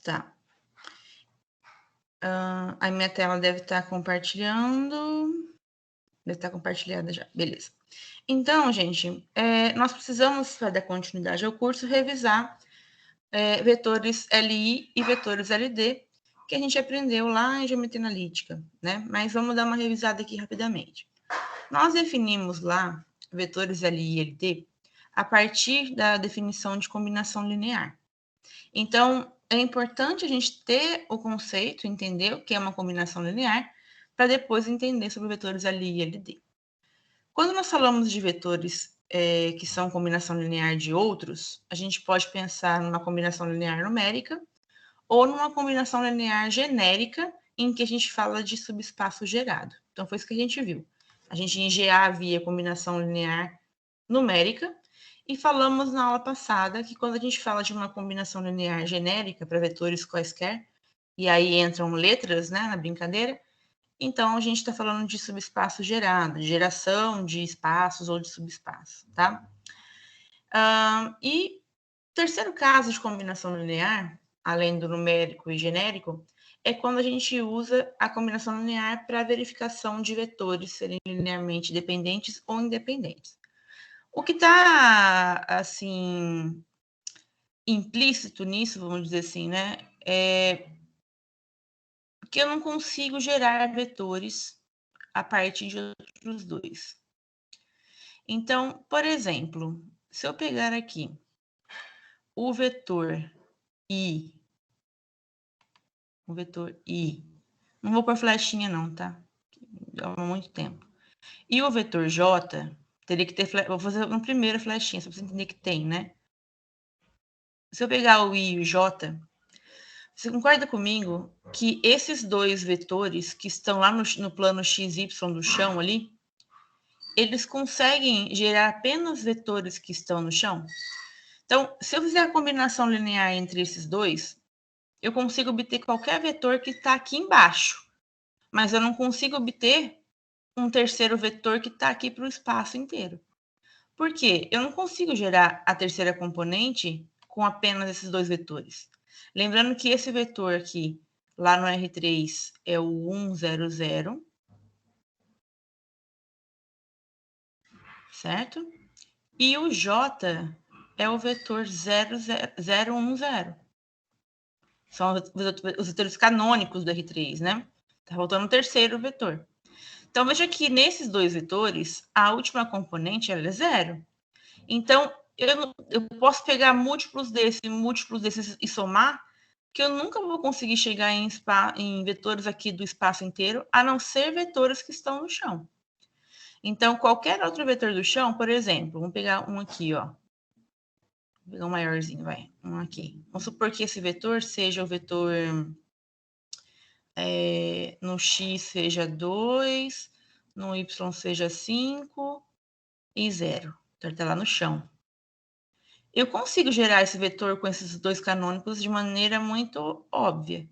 Tá. A minha tela deve estar compartilhando. Deve estar compartilhada já. Beleza. Então, gente, nós precisamos, para dar continuidade ao curso, revisar vetores LI e vetores LD, que a gente aprendeu lá em geometria analítica, né? Mas vamos dar uma revisada aqui rapidamente. Nós definimos lá vetores LI e LD a partir da definição de combinação linear. Então, é importante a gente ter o conceito, entender o que é uma combinação linear, para depois entender sobre vetores LI e LD. Quando nós falamos de vetores que são combinação linear de outros, a gente pode pensar numa combinação linear numérica ou numa combinação linear genérica, em que a gente fala de subespaço gerado. Então, foi isso que a gente viu. A gente em GA via combinação linear numérica, e falamos na aula passada que quando a gente fala de uma combinação linear genérica para vetores quaisquer, e aí entram letras, né, na brincadeira, então a gente está falando de subespaço gerado, de geração de espaços ou de subespaço, tá? E terceiro caso de combinação linear, além do numérico e genérico, é quando a gente usa a combinação linear para verificação de vetores serem linearmente dependentes ou independentes. O que está, assim, implícito nisso, vamos dizer assim, né, é que eu não consigo gerar vetores a partir de outros dois. Então, por exemplo, se eu pegar aqui o vetor I, não vou pôr flechinha não, tá? Dá muito tempo. E o vetor J, teria que ter, vou fazer uma primeira flechinha, só para você entender que tem, né? Se eu pegar o I e o J, você concorda comigo que esses dois vetores que estão lá no plano XY do chão ali, eles conseguem gerar apenas vetores que estão no chão? Então, se eu fizer a combinação linear entre esses dois, eu consigo obter qualquer vetor que está aqui embaixo, mas eu não consigo obter um terceiro vetor que está aqui para o espaço inteiro. Por quê? Eu não consigo gerar a terceira componente com apenas esses dois vetores. Lembrando que esse vetor aqui, lá no R3, é o 100, certo? E o J é o vetor 010. São os vetores canônicos do R3, né? Tá faltando o terceiro vetor. Então, veja que nesses dois vetores, a última componente ela é 0. Então, eu posso pegar múltiplos desses e somar, que eu nunca vou conseguir chegar em vetores aqui do espaço inteiro, a não ser vetores que estão no chão. Então, qualquer outro vetor do chão, por exemplo, vamos pegar um aqui, ó. Vou pegar um maiorzinho, vai. Um aqui. Vamos supor que esse vetor seja o vetor no X seja 2, no Y seja 5 e 0. Então, ele está lá no chão. Eu consigo gerar esse vetor com esses dois canônicos de maneira muito óbvia,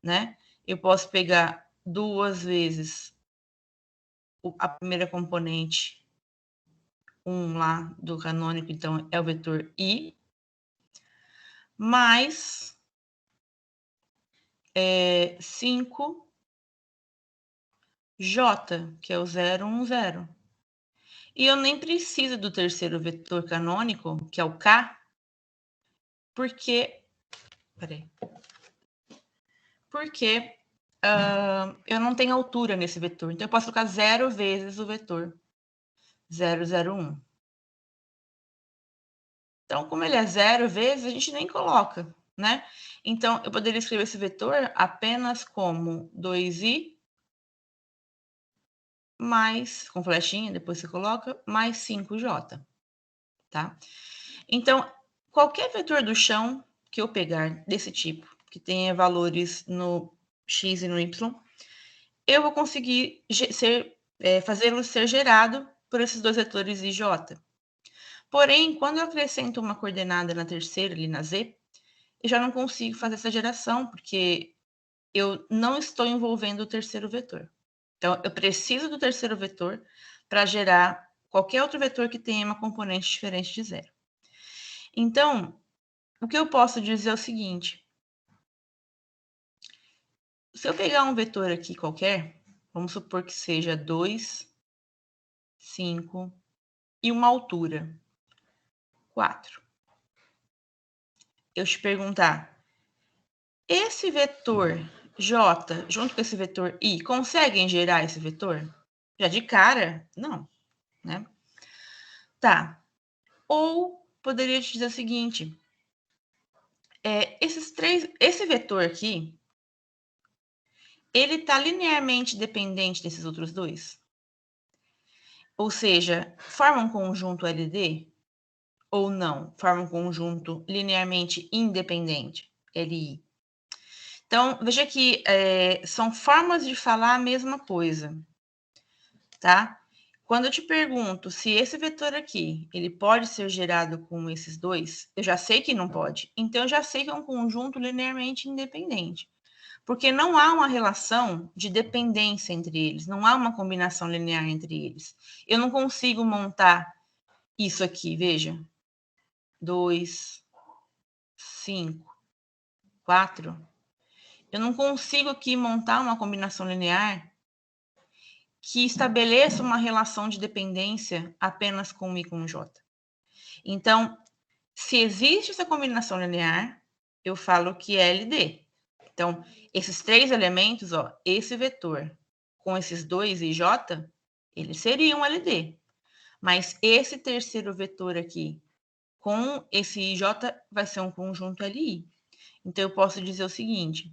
né? Eu posso pegar duas vezes a primeira componente, 1 lá do canônico, então é o vetor I, mais 5J, que é o 010. E eu nem preciso do terceiro vetor canônico, que é o K, porque... Peraí. Porque eu não tenho altura nesse vetor. Então, eu posso colocar 0 vezes o vetor 001. Então, como ele é 0 vezes, a gente nem coloca, né? Então, eu poderia escrever esse vetor apenas como 2i mais, com flechinha, depois você coloca, mais 5j, tá? Então, qualquer vetor do chão que eu pegar desse tipo, que tenha valores no x e no y, eu vou conseguir fazê-lo ser gerado por esses dois vetores i e j. Porém, quando eu acrescento uma coordenada na terceira, ali na z, eu já não consigo fazer essa geração, porque eu não estou envolvendo o terceiro vetor. Então, eu preciso do terceiro vetor para gerar qualquer outro vetor que tenha uma componente diferente de 0. Então, o que eu posso dizer é o seguinte: Se eu pegar um vetor aqui qualquer, vamos supor que seja 2, 5 e uma altura, 4. Eu te perguntar, esse vetor J junto com esse vetor I conseguem gerar esse vetor? Já de cara, não, né? Tá. Ou poderia te dizer o seguinte, esse vetor aqui, ele está linearmente dependente desses outros dois? Ou seja, forma um conjunto LD? Ou não? Forma um conjunto linearmente independente, LI? Então, veja que são formas de falar a mesma coisa, tá? Quando eu te pergunto se esse vetor aqui, ele pode ser gerado com esses dois, eu já sei que não pode. Então, eu já sei que é um conjunto linearmente independente. Porque não há uma relação de dependência entre eles, não há uma combinação linear entre eles. Eu não consigo montar isso aqui, veja. 2, 5, 4. Eu não consigo aqui montar uma combinação linear que estabeleça uma relação de dependência apenas com I e com J. Então, se existe essa combinação linear, eu falo que é LD. Então, esses três elementos, ó, esse vetor com esses dois e J, eles seriam LD. Mas esse terceiro vetor aqui com esse IJ vai ser um conjunto LI. Então, eu posso dizer o seguinte,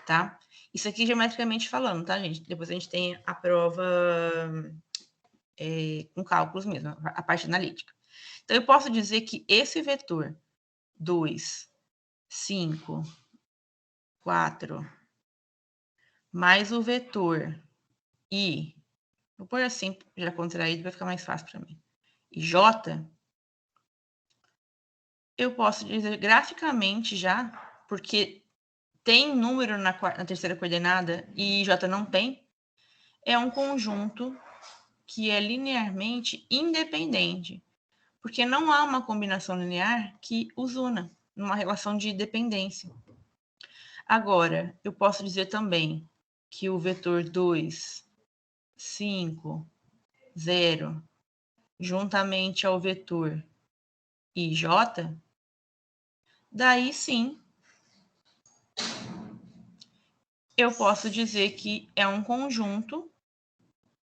tá? Isso aqui geometricamente falando, tá, gente? Depois a gente tem a prova com cálculos mesmo, a parte analítica. Então, eu posso dizer que esse vetor 2, 5, 4, mais o vetor I, vou pôr assim, já contraído, vai ficar mais fácil para mim, e J, eu posso dizer graficamente já, porque tem número na terceira coordenada e J não tem, é um conjunto que é linearmente independente, porque não há uma combinação linear que os una numa relação de dependência. Agora, eu posso dizer também que o vetor 2, 5, 0, juntamente ao vetor IJ, daí sim eu posso dizer que é um conjunto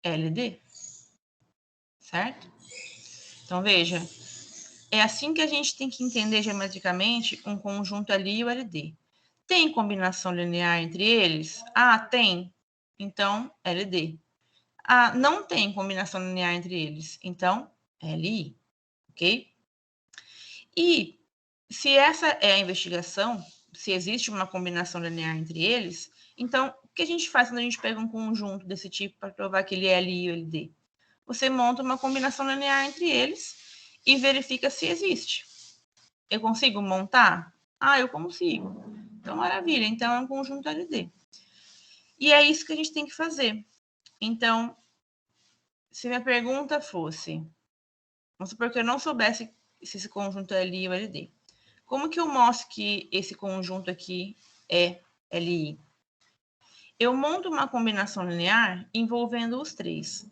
LD, certo? Então, veja, é assim que a gente tem que entender geometricamente um conjunto LI e o LD. Tem combinação linear entre eles? Ah, tem. Então, LD. Ah, não tem combinação linear entre eles. Então, LI. Ok? E se essa é a investigação, se existe uma combinação linear entre eles, então, o que a gente faz quando a gente pega um conjunto desse tipo para provar que ele é LI ou LD? Você monta uma combinação linear entre eles e verifica se existe. Eu consigo montar? Ah, eu consigo. Então, maravilha. Então, é um conjunto LD. E é isso que a gente tem que fazer. Então, se minha pergunta fosse, vamos supor que eu não soubesse se esse conjunto é LI ou LD. Como que eu mostro que esse conjunto aqui é LI? Eu monto uma combinação linear envolvendo os três.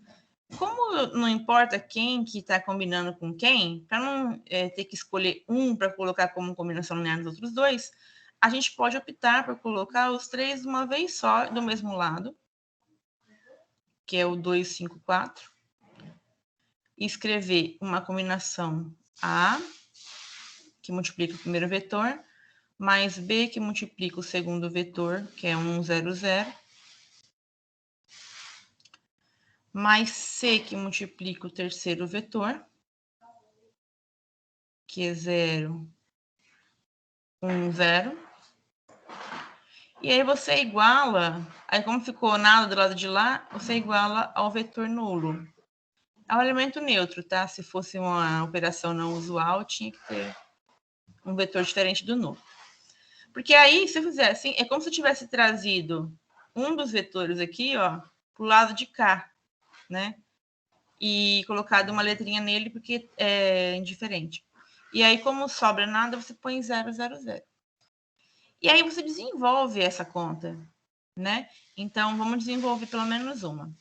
Como não importa quem que está combinando com quem, para não ter que escolher um para colocar como combinação linear nos outros dois, a gente pode optar por colocar os três de uma vez só, do mesmo lado, que é o 2, 5, 4, e escrever uma combinação A, que multiplica o primeiro vetor, mais B, que multiplica o segundo vetor, que é 1, 0, 0, mais C, que multiplica o terceiro vetor, que é 0, 1, 0. E aí você iguala, aí como ficou nada do lado de lá, você iguala ao vetor nulo. É um elemento neutro, tá? Se fosse uma operação não usual, tinha que ter um vetor diferente do nulo. Porque aí, se eu fizer assim, é como se eu tivesse trazido um dos vetores aqui, ó, pro lado de cá, né? E colocado uma letrinha nele porque é indiferente. E aí, como sobra nada, você põe 0, 0, 0. E aí você desenvolve essa conta. né? Então, vamos desenvolver pelo menos uma.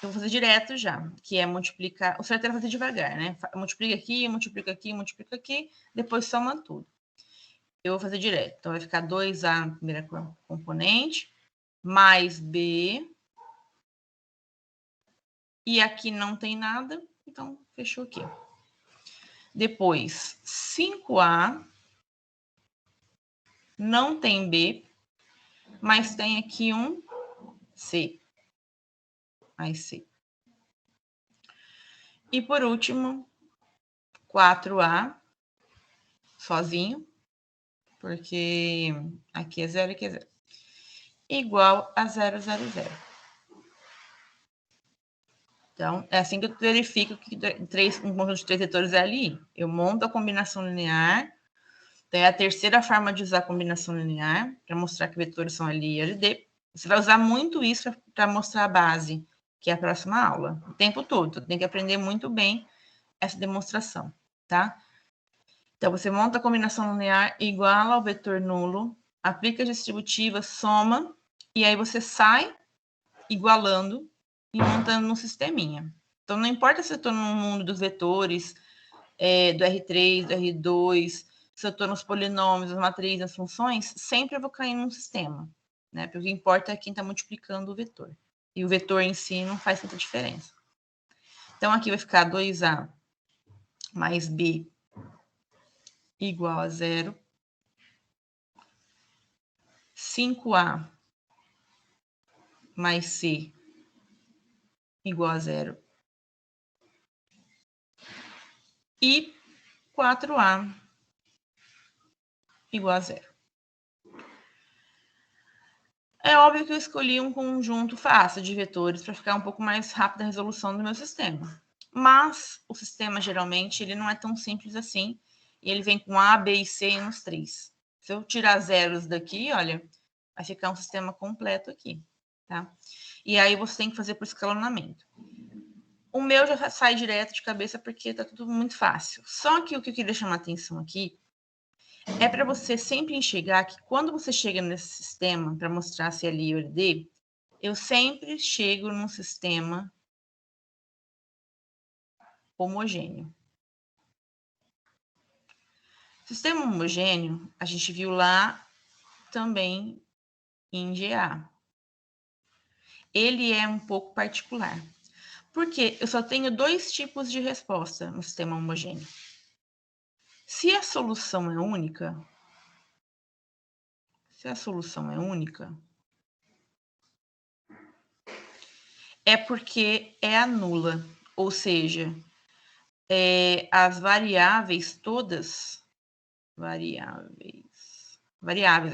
Eu vou fazer direto já, que é multiplicar. O certo é fazer devagar, né? Multiplica aqui, multiplica aqui, multiplica aqui, depois soma tudo. Eu vou fazer direto. Então, vai ficar 2A na primeira componente, mais B. E aqui não tem nada, então fechou aqui. Depois, 5A. Não tem B, mas tem aqui um C. Mais C. E por último, 4A, sozinho, porque aqui é 0 e aqui é 0. Igual a 0, 0, 0. Então, é assim que eu verifico que um conjunto de 3 vetores é ali. Eu monto a combinação linear. Então, é a terceira forma de usar a combinação linear, para mostrar que vetores são LI e LD. Você vai usar muito isso para mostrar a base, que é a próxima aula. O tempo todo. Tem que aprender muito bem essa demonstração, tá? Então, você monta a combinação linear igual ao vetor nulo, aplica a distributiva, soma, e aí você sai igualando e montando um sisteminha. Então, não importa se eu estou no mundo dos vetores, do R3, do R2, se eu estou nos polinômios, nas matrizes, nas funções, sempre eu vou cair num sistema, né? Porque o que importa é quem está multiplicando o vetor. E o vetor em si não faz tanta diferença. Então, aqui vai ficar 2A mais B igual a 0. 5A mais C igual a 0. E 4A igual a 0. É óbvio que eu escolhi um conjunto fácil de vetores para ficar um pouco mais rápida a resolução do meu sistema. Mas o sistema, geralmente, ele não é tão simples assim. E ele vem com A, B e C nos 3. Se eu tirar zeros daqui, olha, vai ficar um sistema completo aqui, tá? E aí você tem que fazer por escalonamento. O meu já sai direto de cabeça porque tá tudo muito fácil. Só que o que eu queria chamar a atenção aqui é para você sempre enxergar que quando você chega nesse sistema para mostrar se é LI ou LD, eu sempre chego num sistema homogêneo. Sistema homogêneo, a gente viu lá também em GA. Ele é um pouco particular, porque eu só tenho 2 tipos de resposta no sistema homogêneo. Se a solução é única, é porque é a nula, ou seja, as variáveis todas, variáveis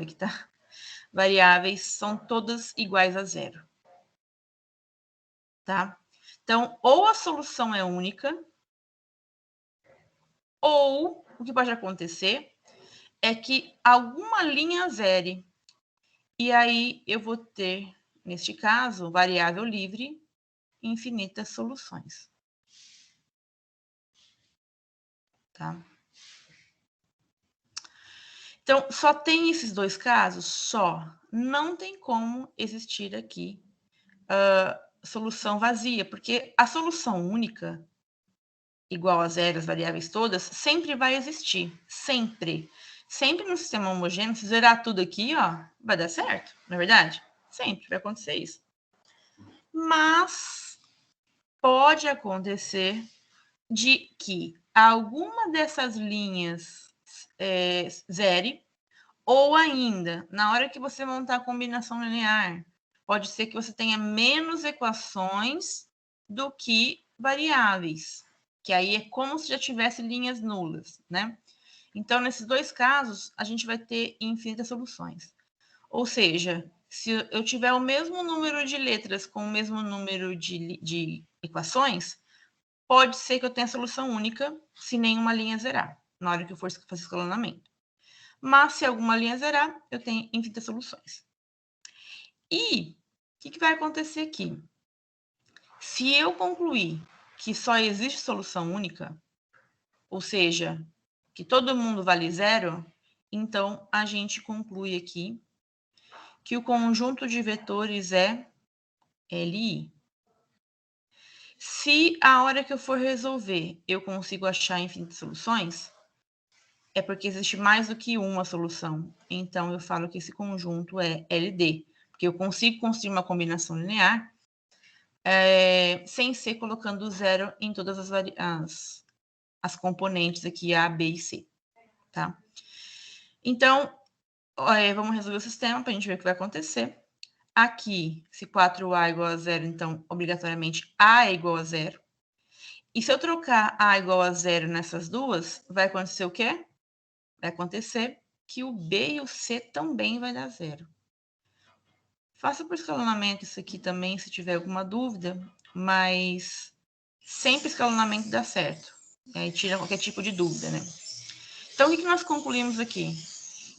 aqui, tá? Variáveis são todas iguais a 0, tá? Então, ou a solução é única, ou o que pode acontecer é que alguma linha zere. E aí eu vou ter, neste caso, variável livre, infinitas soluções. Tá? Então, só tem esses 2 casos? Só. Não tem como existir aqui solução vazia, porque a solução única, igual a 0, as variáveis todas, sempre vai existir. Sempre. Sempre no sistema homogêneo, se zerar tudo aqui, ó, vai dar certo, não é verdade? Sempre vai acontecer isso. Mas pode acontecer de que alguma dessas linhas zere, ou ainda, na hora que você montar a combinação linear, pode ser que você tenha menos equações do que variáveis, que aí é como se já tivesse linhas nulas, né? Então, nesses 2 casos, a gente vai ter infinitas soluções. Ou seja, se eu tiver o mesmo número de letras com o mesmo número de equações, pode ser que eu tenha solução única se nenhuma linha zerar, na hora que eu for fazer escalonamento. Mas se alguma linha zerar, eu tenho infinitas soluções. E o que vai acontecer aqui? Se eu concluir que só existe solução única, ou seja, que todo mundo vale 0, então a gente conclui aqui que o conjunto de vetores é LI. Se a hora que eu for resolver eu consigo achar infinitas soluções, é porque existe mais do que uma solução. Então, eu falo que esse conjunto é LD, porque eu consigo construir uma combinação linear sem ser colocando zero em todas as componentes aqui, A, B e C, tá? Então, vamos resolver o sistema para a gente ver o que vai acontecer. Aqui, se 4A é igual a zero, então, obrigatoriamente, A é igual a zero. E se eu trocar A igual a zero nessas duas, vai acontecer o quê? Vai acontecer que o B e o C também vai dar zero. Faça por escalonamento isso aqui também, se tiver alguma dúvida, mas sempre escalonamento dá certo. Aí tira qualquer tipo de dúvida, né? Então, o que nós concluímos aqui?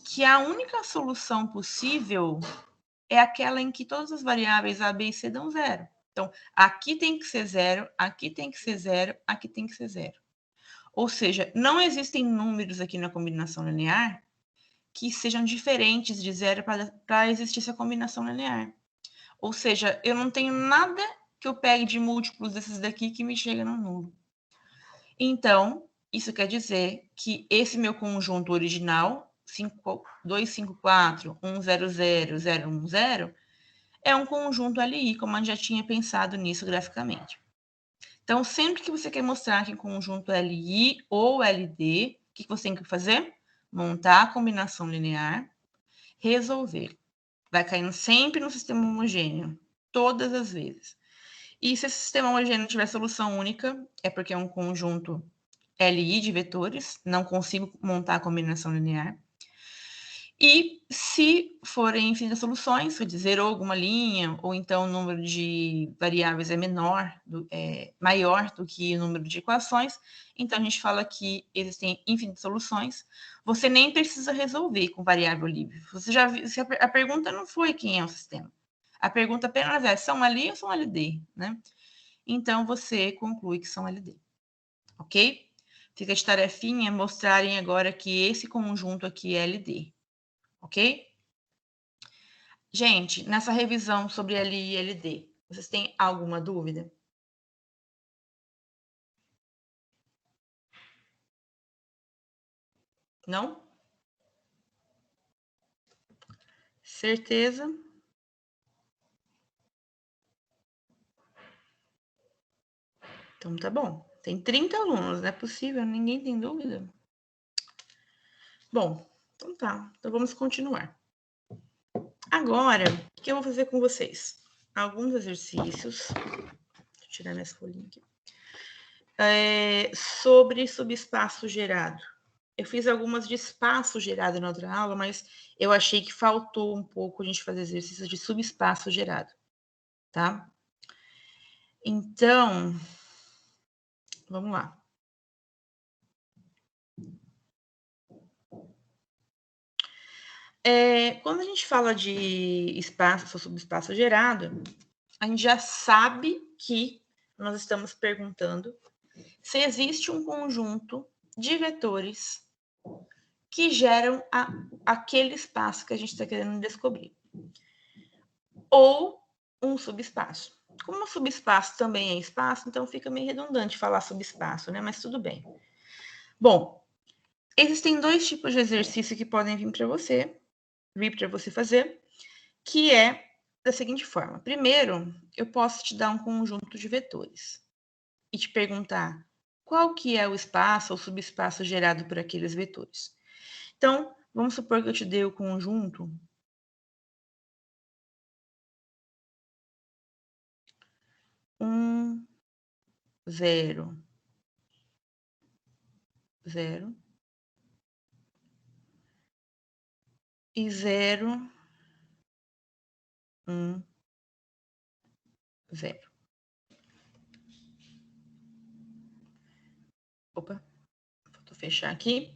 Que a única solução possível é aquela em que todas as variáveis A, B e C dão zero. Então, aqui tem que ser zero, aqui tem que ser zero, aqui tem que ser zero. Ou seja, não existem números aqui na combinação linear que sejam diferentes de zero para existir essa combinação linear. Ou seja, eu não tenho nada que eu pegue de múltiplos desses daqui que me chega no nulo. Então, isso quer dizer que esse meu conjunto original, 254, 100, 010, é um conjunto LI, como a gente já tinha pensado nisso graficamente. Então, sempre que você quer mostrar que conjunto LI ou LD, o que você tem que fazer? Montar a combinação linear, resolver. Vai caindo sempre no sistema homogêneo, todas as vezes. E se esse sistema homogêneo tiver solução única, é porque é um conjunto LI de vetores, não consigo montar a combinação linear. E se forem infinitas soluções, quer dizer, ou alguma linha, ou então o número de variáveis é maior do que o número de equações, então a gente fala que existem infinitas soluções. Você nem precisa resolver com variável livre. Você já viu, a pergunta não foi quem é o sistema. A pergunta apenas é, são LI ou são LD, né? Então você conclui que são LD, ok? Fica de tarefinha mostrarem agora que esse conjunto aqui é LD. Ok? Gente, nessa revisão sobre LI e LD, vocês têm alguma dúvida? Não? Certeza? Então tá bom. Tem 30 alunos, não é possível, ninguém tem dúvida. Bom, então tá. Então vamos continuar. Agora, o que eu vou fazer com vocês? Alguns exercícios. Deixa eu tirar minhas folhinhas aqui. Sobre subespaço gerado. Eu fiz algumas de espaço gerado na outra aula, mas eu achei que faltou um pouco a gente fazer exercícios de subespaço gerado, tá? Então, vamos lá. Quando a gente fala de espaço ou subespaço gerado, a gente já sabe que nós estamos perguntando se existe um conjunto de vetores que geram aquele espaço que a gente está querendo descobrir. Ou um subespaço. Como o subespaço também é espaço, então fica meio redundante falar subespaço, né? Mas tudo bem. Bom, existem dois tipos de exercício que podem vir para você fazer, que é da seguinte forma. Primeiro, eu posso te dar um conjunto de vetores e te perguntar qual que é o espaço ou subespaço gerado por aqueles vetores. Então, vamos supor que eu te dei o conjunto 1, 0, 0 e 0, 1, 0. Opa, faltou fechar aqui.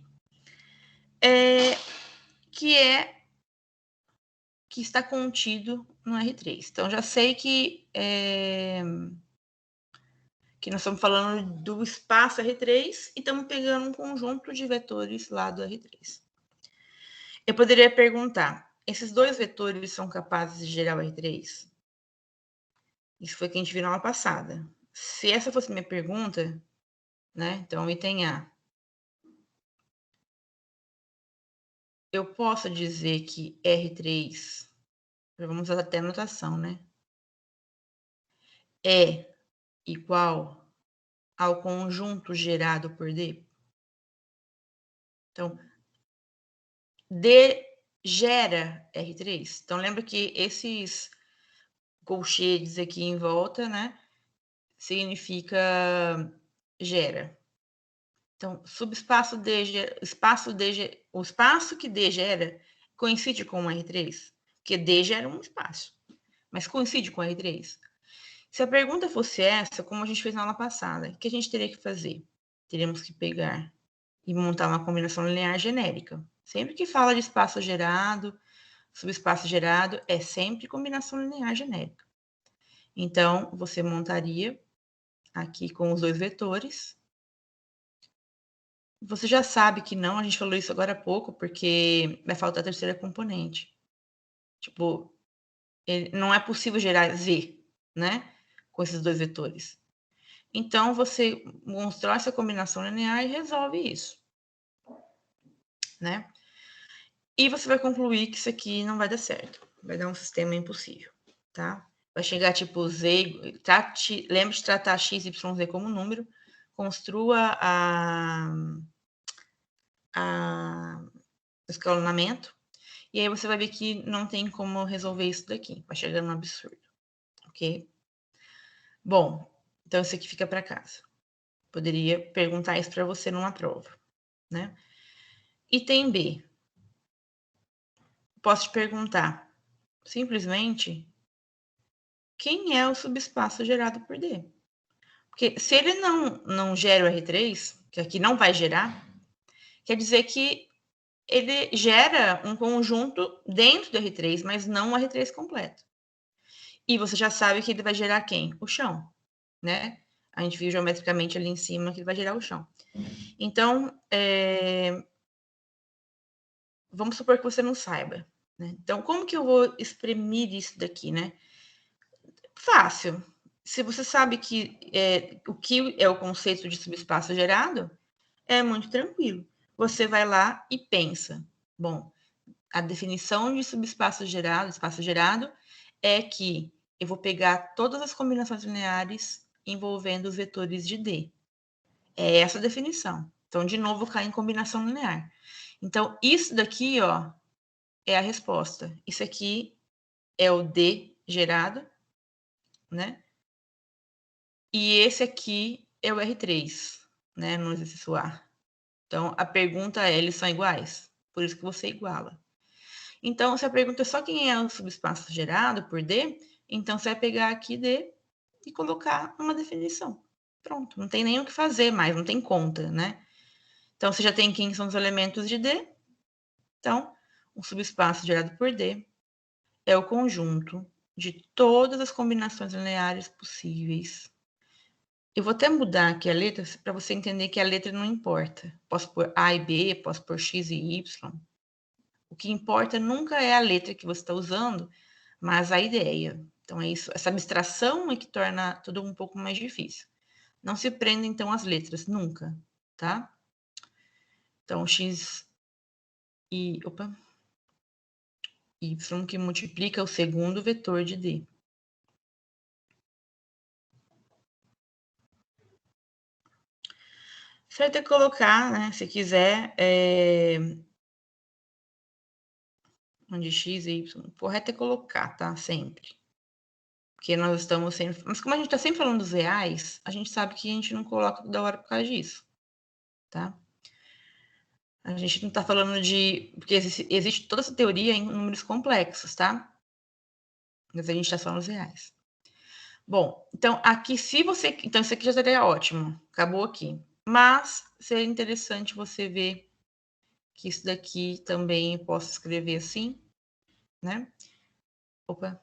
Que está contido no R3. Então, já sei que nós estamos falando do espaço R3 e estamos pegando um conjunto de vetores lá do R3. Eu poderia perguntar, esses dois vetores são capazes de gerar o R3? Isso foi o que a gente viu na aula passada. Se essa fosse minha pergunta, né? Então, item A. Eu posso dizer que R3, vamos usar até a notação, né? É igual ao conjunto gerado por D. Então, D gera R3. Então, lembra que esses colchetes aqui em volta, né? Significa gera. Então, subespaço D, espaço D, o espaço que D gera coincide com o R3, porque D gera um espaço, mas coincide com o R3. Se a pergunta fosse essa, como a gente fez na aula passada, o que a gente teria que fazer? Teríamos que pegar e montar uma combinação linear genérica. Sempre que fala de espaço gerado, subespaço gerado, é sempre combinação linear genérica. Então, você montaria aqui com os dois vetores. Você já sabe que não, a gente falou isso agora há pouco, porque vai faltar a terceira componente. Tipo, não é possível gerar Z, né? Com esses dois vetores. Então, você constrói essa combinação linear e resolve isso, né? E você vai concluir que isso aqui não vai dar certo. Vai dar um sistema impossível, tá? Vai chegar tipo Z, lembre de tratar x, y, z como número, construa o escalonamento, e aí você vai ver que não tem como resolver isso daqui. Vai chegar num absurdo, ok? Bom, então isso aqui fica para casa. Poderia perguntar isso para você numa prova, né? Item B. Posso te perguntar, simplesmente, quem é o subespaço gerado por D? Porque se ele não gera o R3, que aqui não vai gerar, quer dizer que ele gera um conjunto dentro do R3, mas não o R3 completo. E você já sabe que ele vai gerar quem? O chão, né? A gente viu geometricamente ali em cima que ele vai gerar o chão. Então, vamos supor que você não saiba, né? Então, como que eu vou exprimir isso daqui, né? Fácil. Se você sabe que o que é o conceito de subespaço gerado, é muito tranquilo. Você vai lá e pensa. Bom, a definição de subespaço gerado, espaço gerado, é que eu vou pegar todas as combinações lineares envolvendo os vetores de D. É essa a definição. Então, de novo, cai em combinação linear. Então, isso daqui, ó, é a resposta. Isso aqui é o D gerado, né? E esse aqui é o R3, né? No exercício A. Então, a pergunta é, eles são iguais? Por isso que você iguala. Então, se a pergunta é só quem é o subespaço gerado por D, então você vai pegar aqui D e colocar uma definição. Pronto, não tem nem o que fazer mais, não tem conta, né? Então, você já tem quem são os elementos de D. Então, o subespaço gerado por D é o conjunto de todas as combinações lineares possíveis. Eu vou até mudar aqui a letra para você entender que a letra não importa. Posso pôr A e B, posso pôr X e Y. O que importa nunca é a letra que você está usando, mas a ideia. Então, é isso. Essa abstração é que torna tudo um pouco mais difícil. Não se prenda, então, às letras, nunca, tá? Então, X e... Opa! Y que multiplica o segundo vetor de D. Você vai ter que colocar, né, se quiser, onde X e Y. O correto é colocar, tá? Sempre. Porque nós estamos sempre... Mas como a gente está sempre falando dos reais, a gente sabe que a gente não coloca toda hora por causa disso, tá? A gente não está falando de... Porque existe toda essa teoria em números complexos, tá? Mas a gente está falando dos reais. Bom, então aqui se você... Então isso aqui já seria ótimo. Acabou aqui. Mas seria interessante você ver que isso daqui também posso escrever assim, né? Opa.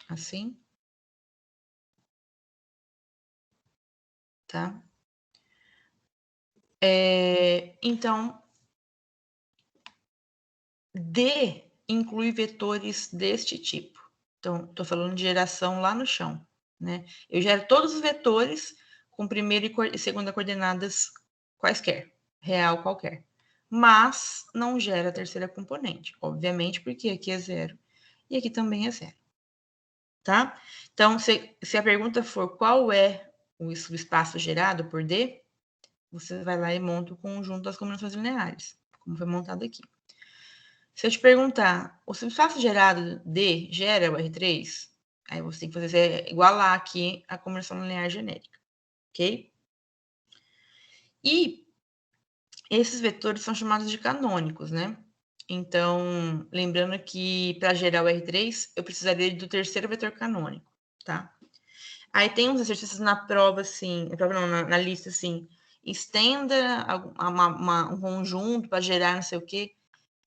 Assim. Tá? Então, D inclui vetores deste tipo. Então, estou falando de geração lá no chão, né? Eu gero todos os vetores com primeira e segunda coordenadas quaisquer, real qualquer. Mas não gera a terceira componente, obviamente, porque aqui é zero e aqui também é zero. Tá? Então, se a pergunta for qual é o subespaço gerado por D, você vai lá e monta o conjunto das combinações lineares, como foi montado aqui. Se eu te perguntar, o subespaço gerado D gera o R3? Aí você tem que fazer igualar aqui a combinação linear genérica, ok? E esses vetores são chamados de canônicos, né? Então, lembrando que para gerar o R3, eu precisaria do terceiro vetor canônico, tá? Aí tem uns exercícios na prova, assim, na lista, assim, estenda um conjunto para gerar não sei o quê.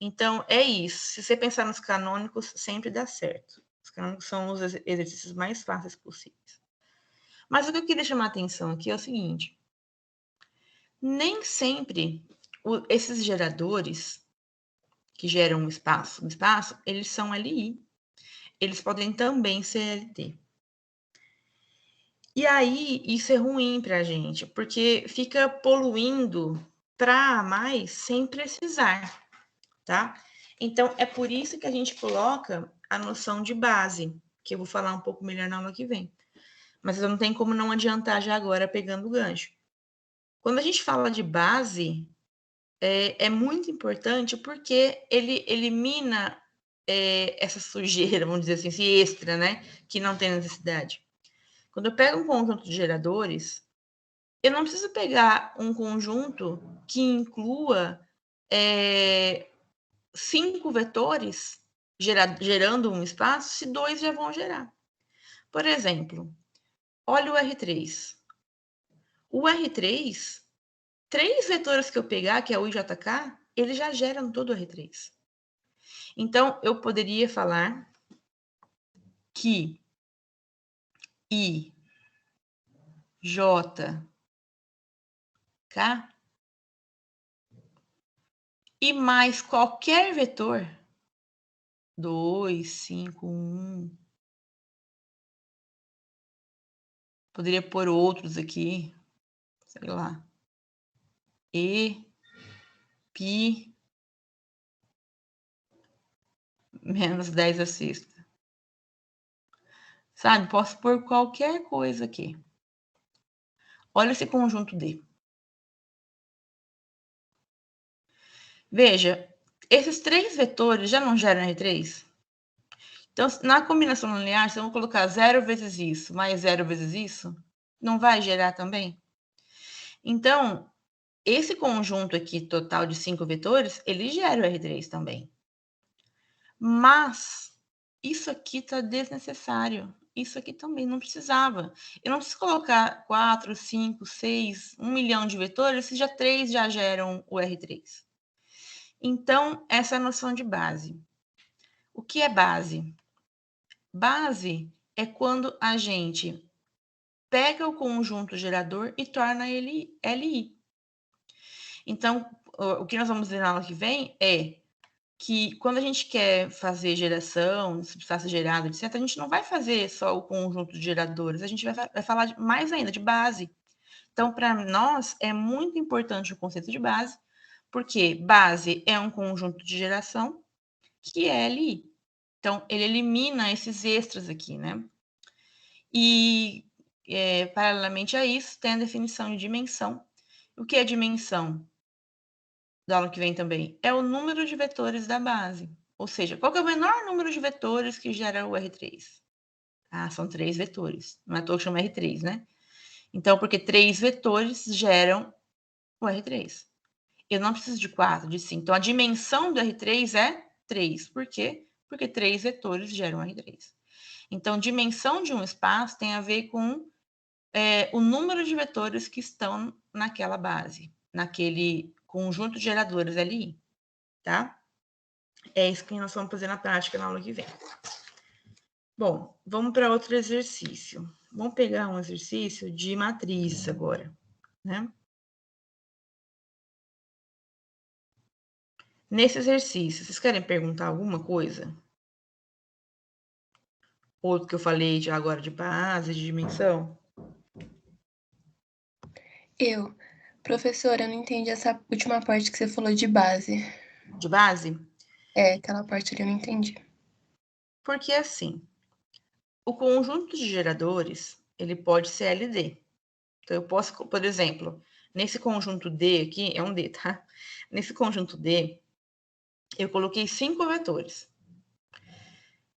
Então, é isso. Se você pensar nos canônicos, sempre dá certo. Os canônicos são os exercícios mais fáceis possíveis. Mas o que eu queria chamar a atenção aqui é o seguinte: nem sempre esses geradores que geram um espaço, eles são LI. Eles podem também ser LT. E aí, isso é ruim para a gente, porque fica poluindo para mais sem precisar, tá? Então, é por isso que a gente coloca a noção de base, que eu vou falar um pouco melhor na aula que vem. Mas eu não tenho como não adiantar já agora pegando o gancho. Quando a gente fala de base, é muito importante porque ele elimina essa sujeira, vamos dizer assim, esse extra, né? Que não tem necessidade. Quando eu pego um conjunto de geradores, eu não preciso pegar um conjunto que inclua 5 vetores gerando um espaço, se 2 já vão gerar. Por exemplo, olha o R3. O R3, 3 vetores que eu pegar, que é o I, J, K, ele já gera todo o R3. Então, eu poderia falar que I, J, K e mais qualquer vetor, 2, 5, 1, poderia pôr outros aqui, sei lá, E, Pi, menos 10 a sexta. Sabe? Posso pôr qualquer coisa aqui. Olha esse conjunto D. Veja, esses 3 vetores já não geram R3? Então, na combinação linear, se eu vou colocar 0 vezes isso, mais 0 vezes isso, não vai gerar também? Então, esse conjunto aqui total de 5 vetores, ele gera o R3 também. Mas isso aqui está desnecessário. Isso aqui também não precisava. Eu não preciso colocar 4, 5, 6, 1 milhão de vetores, se já 3 já geram o R3. Então, essa é a noção de base. O que é base? Base é quando a gente pega o conjunto gerador e torna ele LI. Então, o que nós vamos ver na aula que vem é que quando a gente quer fazer geração, substrato gerado, etc., a gente não vai fazer só o conjunto de geradores, a gente vai falar mais ainda de base. Então, para nós, é muito importante o conceito de base, porque base é um conjunto de geração que é LI. Então, ele elimina esses extras aqui, né? E, paralelamente a isso, tem a definição de dimensão. O que é dimensão? Da aula que vem também, é o número de vetores da base. Ou seja, qual que é o menor número de vetores que gera o R3? Ah, são 3 vetores. Não é à toa que chama R3, né? Então, porque 3 vetores geram o R3. Eu não preciso de 4, de 5. Então, a dimensão do R3 é 3. Por quê? Porque 3 vetores geram R3. Então, dimensão de um espaço tem a ver com o número de vetores que estão naquela base, naquele conjunto de geradores LI, tá? É isso que nós vamos fazer na prática na aula que vem. Bom, vamos para outro exercício. Vamos pegar um exercício de matrizes agora, né? Nesse exercício, vocês querem perguntar alguma coisa? Outro que eu falei de agora de base, de dimensão? Professora, eu não entendi essa última parte que você falou de base. De base? Aquela parte ali eu não entendi. Porque assim, o conjunto de geradores, ele pode ser LD. Então, eu posso, por exemplo, nesse conjunto D aqui, é um D, tá? Nesse conjunto D, eu coloquei 5 vetores.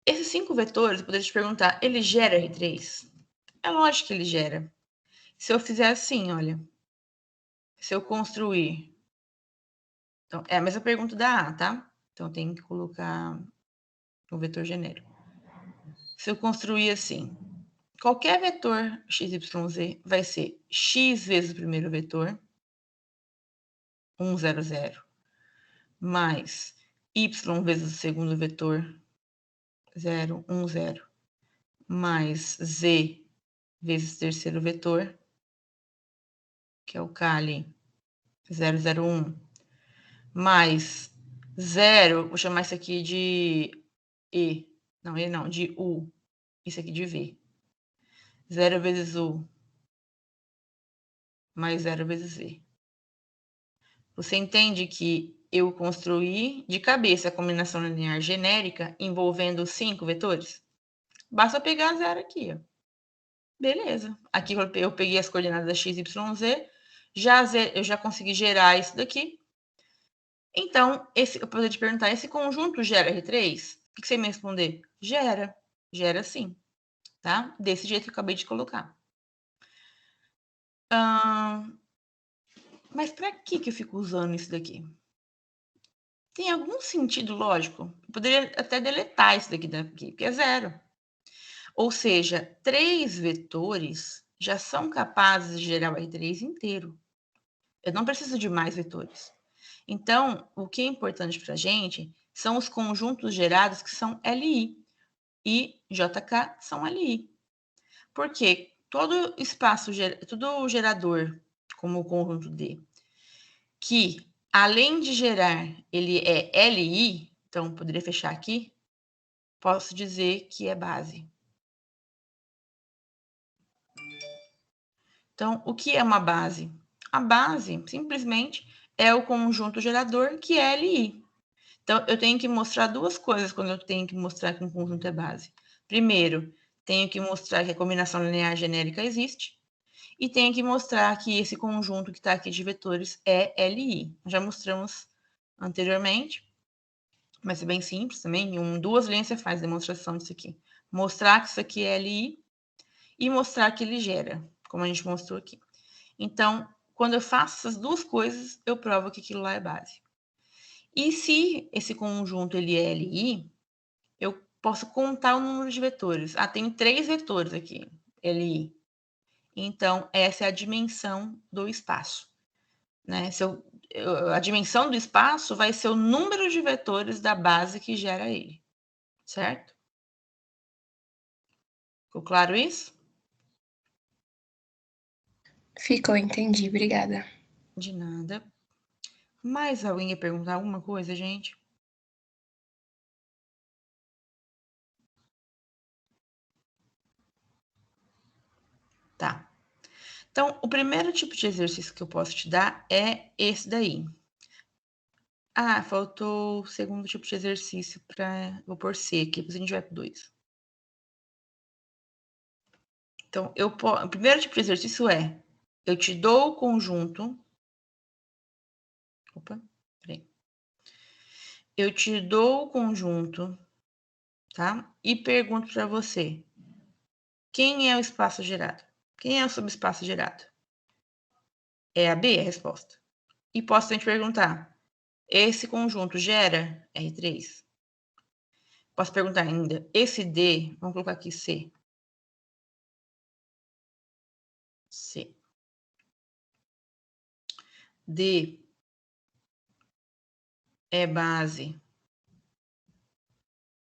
Esses 5 vetores, eu poderia te perguntar, ele gera R3? É lógico que ele gera. Se eu fizer assim, olha, se eu construir... Então, é a mesma pergunta da A, tá? Então, tem que colocar o vetor genérico. Se eu construir assim, qualquer vetor x, y, z vai ser x vezes o primeiro vetor, 1, 0, 0, mais y vezes o segundo vetor, 0, 1, 0, mais z vezes o terceiro vetor, que é o k ali, 0, 0, 1, mais 0, vou chamar isso aqui de e, não, e não, de u, isso aqui de v. 0 vezes u, mais 0 vezes v. Você entende que eu construí de cabeça a combinação linear genérica envolvendo 5 vetores? Basta pegar 0 aqui, ó. Beleza. Aqui eu peguei as coordenadas x, y, z, eu já consegui gerar isso daqui. Então, eu poderia te perguntar, esse conjunto gera R3? O que você me responder? Gera. Gera sim, tá? Desse jeito que eu acabei de colocar. Mas para que eu fico usando isso daqui? Tem algum sentido lógico? Eu poderia até deletar isso daqui, porque é 0. Ou seja, 3 vetores já são capazes de gerar o R3 inteiro. Eu não preciso de mais vetores. Então, o que é importante para a gente são os conjuntos gerados que são LI e JK são LI. Porque todo espaço, todo gerador, como o conjunto D, que além de gerar, ele é LI, então poderia fechar aqui, posso dizer que é base. Então, o que é uma base? A base, simplesmente, é o conjunto gerador que é LI. Então, eu tenho que mostrar duas coisas quando eu tenho que mostrar que um conjunto é base. Primeiro, tenho que mostrar que a combinação linear genérica existe. E tenho que mostrar que esse conjunto que está aqui de vetores é LI. Já mostramos anteriormente, mas é bem simples também. Em 2 linhas você faz demonstração disso aqui. Mostrar que isso aqui é LI e mostrar que ele gera, como a gente mostrou aqui. Então, quando eu faço essas duas coisas, eu provo que aquilo lá é base. E se esse conjunto ele é LI, eu posso contar o número de vetores. Ah, tem 3 vetores aqui, LI. Então, essa é a dimensão do espaço. Né? A dimensão do espaço vai ser o número de vetores da base que gera ele. Certo? Ficou claro isso? Ficou, entendi. Obrigada. De nada. Mais alguém ia perguntar alguma coisa, gente? Tá. Então, o primeiro tipo de exercício que eu posso te dar é esse daí. Ah, faltou o segundo tipo de exercício para... Vou pôr C aqui, depois a gente vai para 2. Então, o primeiro tipo de exercício é: eu te dou o conjunto. Opa, peraí. Eu te dou o conjunto, tá? E pergunto para você: quem é o espaço gerado? Quem é o subespaço gerado? É a B a resposta. E posso também te perguntar: esse conjunto gera R3? Posso perguntar ainda: esse D, vamos colocar aqui C. C. D é base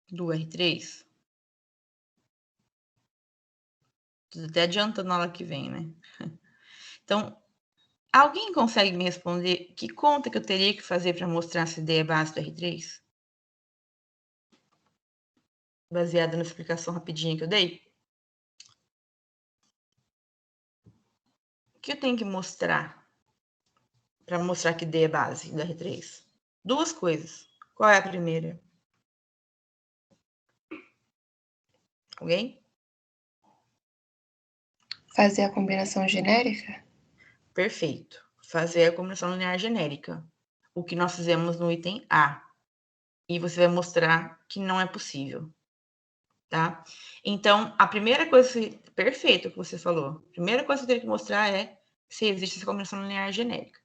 do R3? Tô até adiantando na aula que vem, né? Então, Alguém consegue me responder que conta que eu teria que fazer para mostrar se D é base do R3? Baseada na explicação rapidinha que eu dei? O que eu tenho que mostrar para mostrar que D é base do R3? Duas coisas. Qual é a primeira? Alguém? Fazer a combinação genérica? Perfeito. Fazer a combinação linear genérica. O que nós fizemos no item A. E você vai mostrar que não é possível. Tá? Então, a primeira coisa... Perfeito o que você falou. A primeira coisa que eu teria que mostrar é se existe essa combinação linear genérica.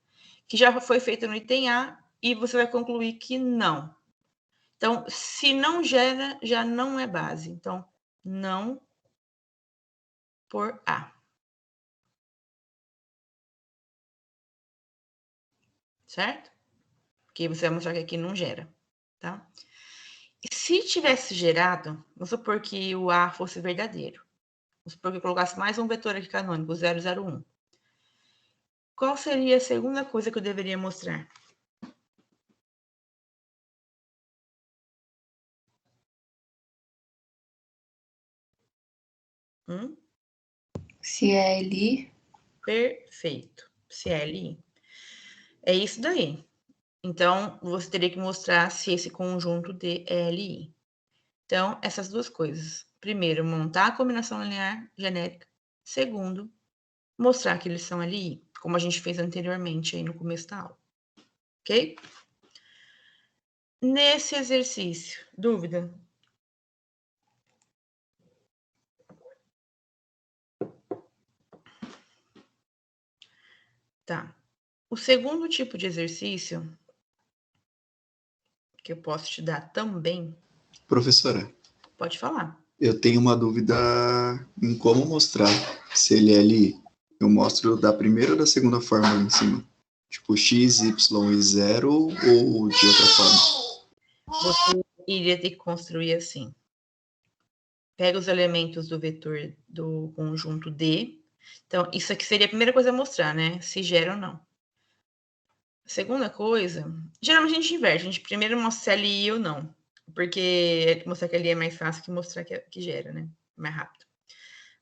Que já foi feita no item A e você vai concluir que não. Então, se não gera, já não é base. Então, não por A. Certo? Porque você vai mostrar que aqui não gera, tá? E se tivesse gerado, vamos supor que o A fosse verdadeiro. Vamos supor que eu colocasse mais um vetor aqui canônico, 001. Qual seria a segunda coisa que eu deveria mostrar? Se é LI. Perfeito. Se é LI. É isso daí. Então, você teria que mostrar se esse conjunto de é LI. Então, essas duas coisas. Primeiro, montar a combinação linear genérica. Segundo, mostrar que eles são LI, como a gente fez anteriormente aí no começo da aula. Ok? Nesse exercício, dúvida? Tá. O segundo tipo de exercício que eu posso te dar também. Professora, Pode falar. eu tenho uma dúvida em como mostrar se ele é LI. Eu mostro da primeira ou da segunda forma ali em cima? Tipo, x, y e 0 ou de outra forma? Você iria ter que construir assim. Pega os elementos do vetor do conjunto D. Então, isso aqui seria a primeira coisa a mostrar, né? Se gera ou não. Segunda coisa, geralmente a gente inverte. A gente primeiro mostra se é LI ou não. Porque mostrar que LI é mais fácil que mostrar que gera, né? Mais rápido.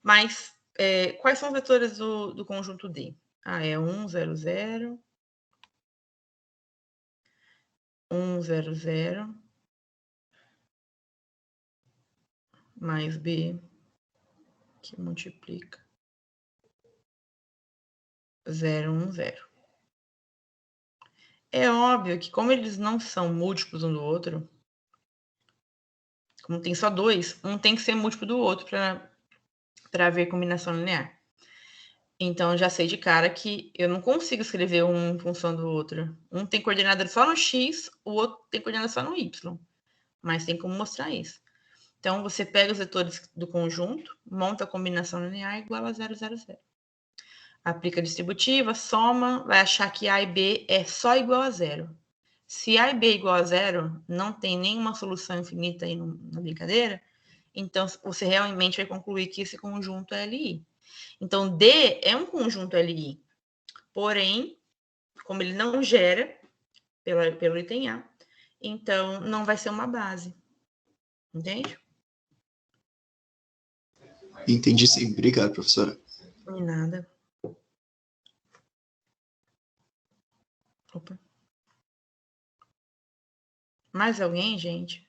Mas, quais são os vetores do conjunto D? É 1, 0, 0. 1, 0, 0. Mais B, que multiplica. 0, 1, 0. É óbvio que como eles não são múltiplos um do outro, como tem só dois, um tem que ser múltiplo do outro para haver combinação linear. Então, já sei de cara que eu não consigo escrever um em função do outro. Um tem coordenada só no x, o outro tem coordenada só no y. Mas tem como mostrar isso. Então, você pega os vetores do conjunto, monta a combinação linear igual a 0, 0, 0. Aplica a distributiva, soma, vai achar que A e B é só igual a zero. Se A e B é igual a zero, não tem nenhuma solução infinita aí na brincadeira, então você realmente vai concluir que esse conjunto é LI. Então, D é um conjunto LI, porém, como ele não gera pelo item A, então não vai ser uma base. Entende? Entendi sim. Obrigado, professora. De nada. Opa. Mais alguém, gente?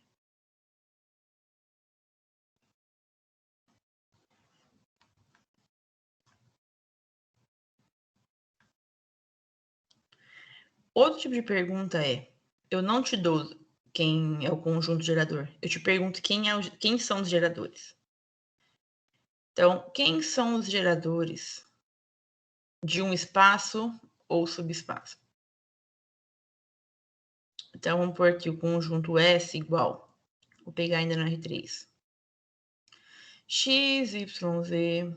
Outro tipo de pergunta é: eu não te dou quem é o conjunto gerador, eu te pergunto quem são os geradores. Então, quem são os geradores de um espaço ou subespaço? Então, vamos pôr aqui o conjunto S igual. Vou pegar ainda no R3. X, Y, Z.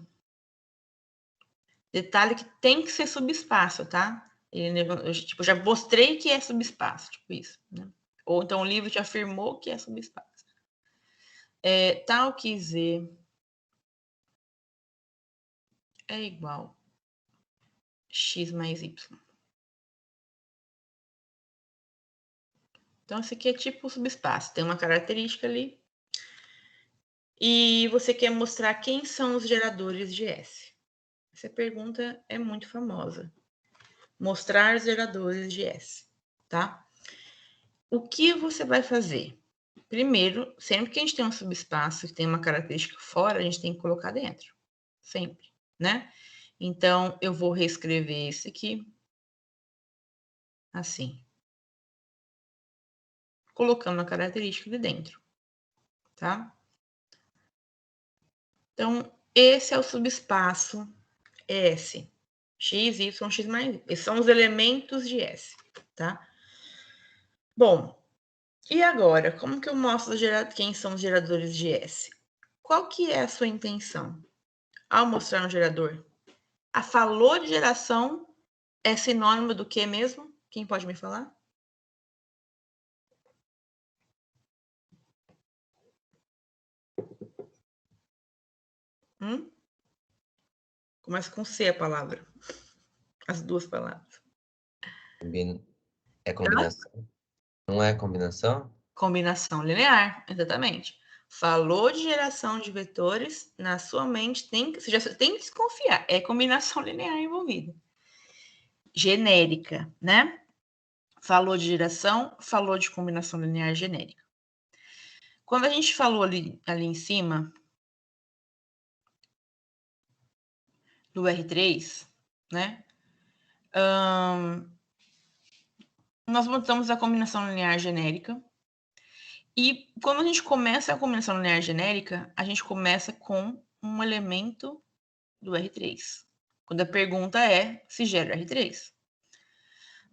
Detalhe que tem que ser subespaço, tá? Eu, tipo, já mostrei que é subespaço, tipo isso, né? Ou então o livro te afirmou que é subespaço. Tal que Z é igual x mais y. Então, esse aqui é tipo o subespaço, tem uma característica ali. E você quer mostrar quem são os geradores de S. Essa pergunta é muito famosa. Mostrar os geradores de S, tá? O que você vai fazer? Primeiro, sempre que a gente tem um subespaço que tem uma característica fora, a gente tem que colocar dentro. Sempre, né? Então, eu vou reescrever esse aqui. Assim. Colocando a característica de dentro, tá? Então, esse é o subespaço S. X, Y, X mais Y. Esses são os elementos de S, tá? Bom, e agora, como que eu mostro quem são os geradores de S? Qual que é a sua intenção ao mostrar um gerador? A falou de geração é sinônimo do que mesmo? Quem pode me falar? Começa com C a palavra. As duas palavras. É combinação? Não é combinação? Combinação linear, exatamente. Falou de geração de vetores, na sua mente você já tem que desconfiar. É combinação linear envolvida. Genérica, né? Falou de geração, falou de combinação linear genérica. Quando a gente falou ali em cima do R3, né? Nós montamos a combinação linear genérica. E quando a gente começa a combinação linear genérica, a gente começa com um elemento do R3. Quando a pergunta é se gera R3.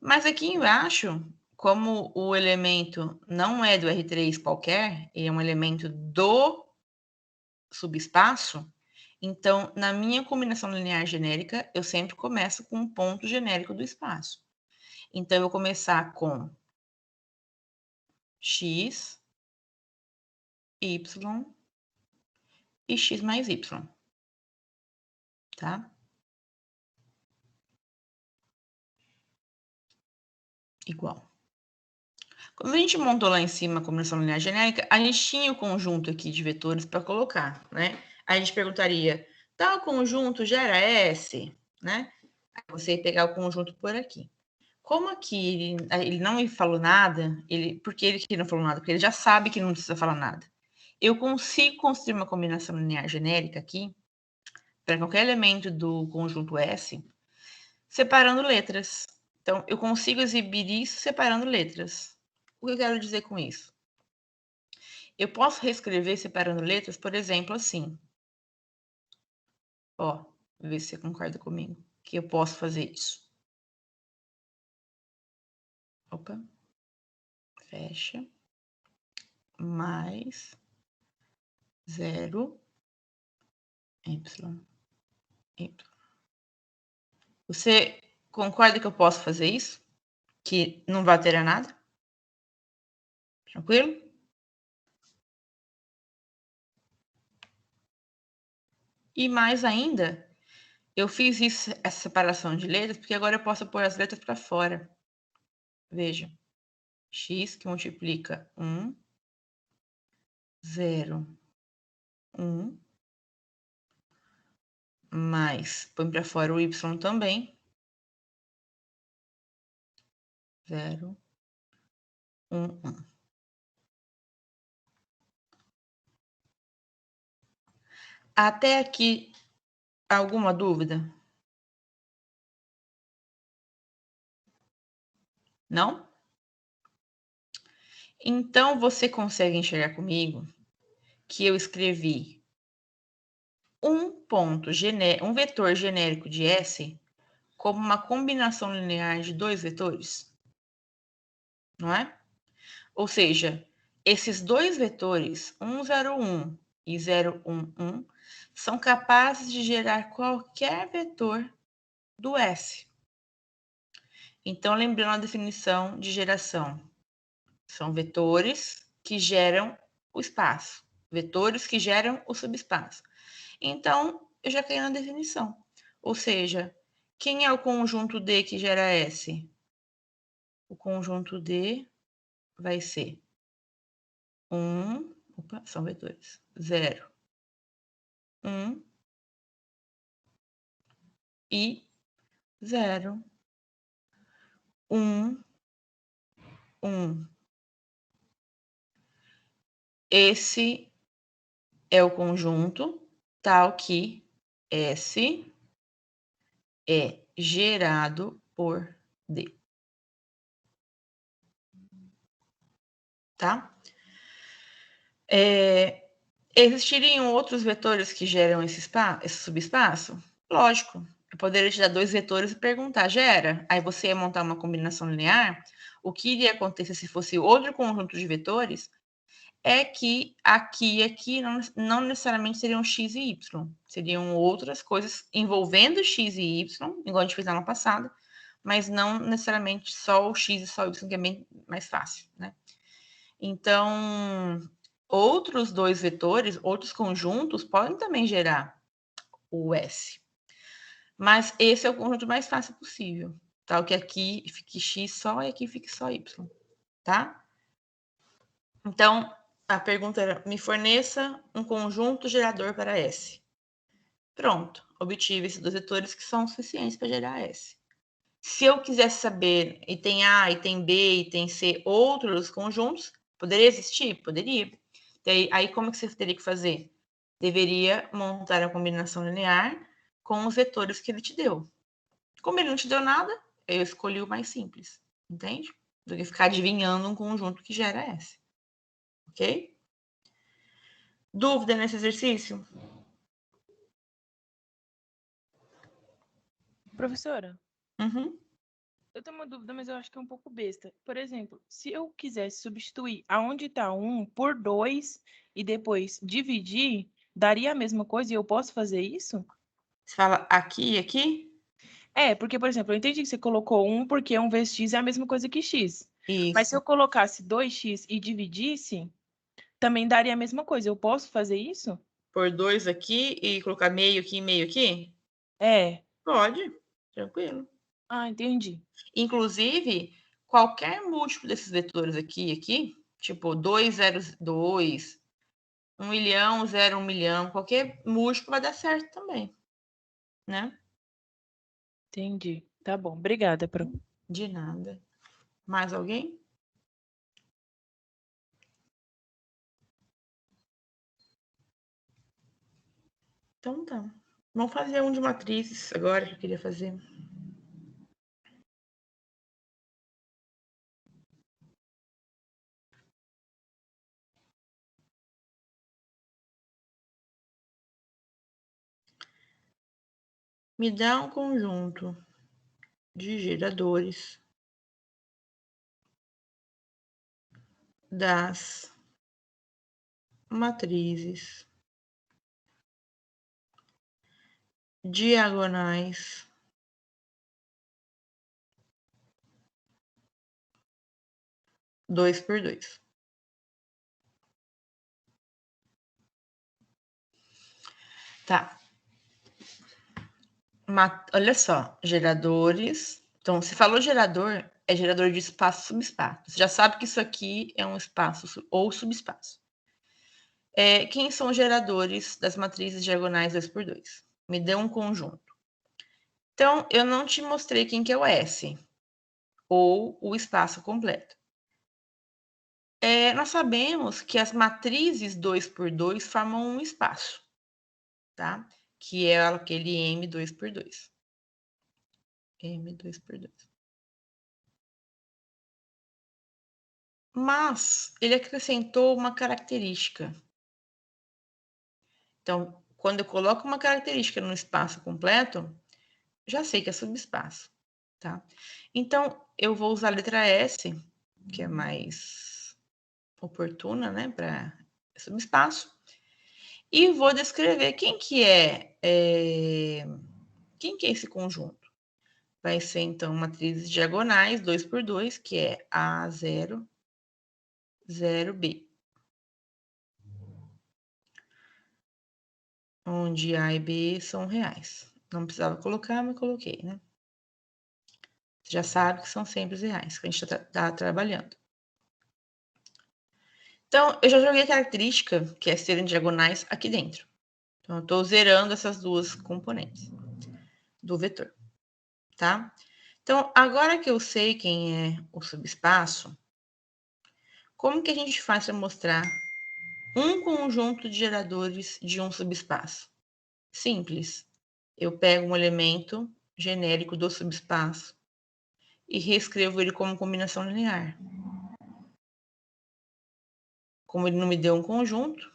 Mas aqui embaixo, como o elemento não é do R3 qualquer, ele é um elemento do subespaço, então, na minha combinação linear genérica, eu sempre começo com um ponto genérico do espaço. Então, eu vou começar com x, y e x mais y, tá? Igual. Quando a gente montou lá em cima a combinação linear genérica, a gente tinha o conjunto aqui de vetores para colocar, né? Aí a gente perguntaria, tal conjunto gera S, né? Aí você ia pegar o conjunto por aqui. Como aqui ele não me falou nada, por que ele não falou nada? Porque ele já sabe que não precisa falar nada. Eu consigo construir uma combinação linear genérica aqui, para qualquer elemento do conjunto S, separando letras. Então, eu consigo exibir isso separando letras. O que eu quero dizer com isso? Eu posso reescrever separando letras, por exemplo, assim. Ó, ver se você concorda comigo, que eu posso fazer isso. Opa. Fecha. Mais 0, y. Você concorda que eu posso fazer isso? Que não vai alterar nada? Tranquilo? E mais ainda, eu fiz essa separação de letras, porque agora eu posso pôr as letras para fora. Veja. X que multiplica 1, 0, 1, mais, põe para fora o y também. 0, 1, 1. Até aqui, alguma dúvida? Não? Então, você consegue enxergar comigo que eu escrevi um vetor genérico de S como uma combinação linear de dois vetores? Não é? Ou seja, esses dois vetores, 1, 0, 1 e 0, 1, 1, são capazes de gerar qualquer vetor do S. Então, lembrando a definição de geração, são vetores que geram o espaço, vetores que geram o subespaço. Então, eu já caí na definição. Ou seja, Quem é o conjunto D que gera S? O conjunto D vai ser 1, opa, são vetores, 0, 1 e 0, 1, 1. Esse é o conjunto tal que S é gerado por D. Tá? Existiriam outros vetores que geram esse subespaço? Lógico. Eu poderia te dar 2 vetores e perguntar, gera? Aí você ia montar uma combinação linear. O que iria acontecer se fosse outro conjunto de vetores é que aqui e aqui não necessariamente seriam x e y. Seriam outras coisas envolvendo x e y, igual a gente fez na aula passada, mas não necessariamente só o x e só o y, que é bem mais fácil, né? Então, outros 2 vetores, outros conjuntos, podem também gerar o S. Mas esse é o conjunto mais fácil possível. Tal que aqui fique x só e aqui fique só y. Tá? Então, a pergunta era, me forneça um conjunto gerador para S. Pronto, obtive esses 2 vetores que são suficientes para gerar S. Se eu quisesse saber, e tem A, e tem B, e tem C, outros conjuntos, poderia existir? Poderia. Aí como que você teria que fazer? Deveria montar a combinação linear com os vetores que ele te deu. Como ele não te deu nada, eu escolhi o mais simples, entende? Do que ficar adivinhando um conjunto que gera S. Ok? Dúvida nesse exercício? Professora, Uhum. eu tenho uma dúvida, mas eu acho que é um pouco besta. Por exemplo, se eu quisesse substituir aonde está 1 por 2 e depois dividir, daria a mesma coisa e eu posso fazer isso? Você fala aqui e aqui? Porque, por exemplo, eu entendi que você colocou 1 porque 1 vezes x é a mesma coisa que x. Mas se Isso. eu colocasse 2x e dividisse, também daria a mesma coisa. Eu posso fazer isso? Por 2 aqui e colocar meio aqui e meio aqui? É. Pode, tranquilo. Ah, entendi. Inclusive, qualquer múltiplo desses vetores aqui e aqui, tipo 2, 0, 2, 1 milhão, 0, 1 milhão, qualquer múltiplo vai dar certo também, né? Entendi. Tá bom. Obrigada, Pro. De nada. Mais alguém? Então tá. Vamos fazer um de matrizes agora que eu queria fazer. Me dá um conjunto de geradores das matrizes diagonais dois por dois. Tá. Olha só, geradores. Então, se falou gerador, é gerador de espaço subespaço. Você já sabe que isso aqui é um espaço ou subespaço. Quem são os geradores das matrizes diagonais 2 por 2? Me dê um conjunto. Então, eu não te mostrei quem que é o S, ou o espaço completo. Nós sabemos que as matrizes 2 por 2 formam um espaço, tá? Que é aquele M2 por 2. M2 por 2. Mas ele acrescentou uma característica. Então, quando eu coloco uma característica no espaço completo, já sei que é subespaço, tá? Então, eu vou usar a letra S, que é mais oportuna, né, para subespaço, e vou descrever quem que é esse conjunto. Vai ser, então, matrizes diagonais 2 por 2, que é A0, 0B. Onde A e B são reais. Não precisava colocar, mas coloquei, né? Já sabe que são sempre os reais que a gente está trabalhando. Então, eu já joguei a característica, que é serem diagonais, aqui dentro. Então, eu estou zerando essas duas componentes do vetor, tá? Então, agora que eu sei quem é o subespaço, como que a gente faz para mostrar um conjunto de geradores de um subespaço? Simples. Eu pego um elemento genérico do subespaço e reescrevo ele como combinação linear. Como ele não me deu um conjunto,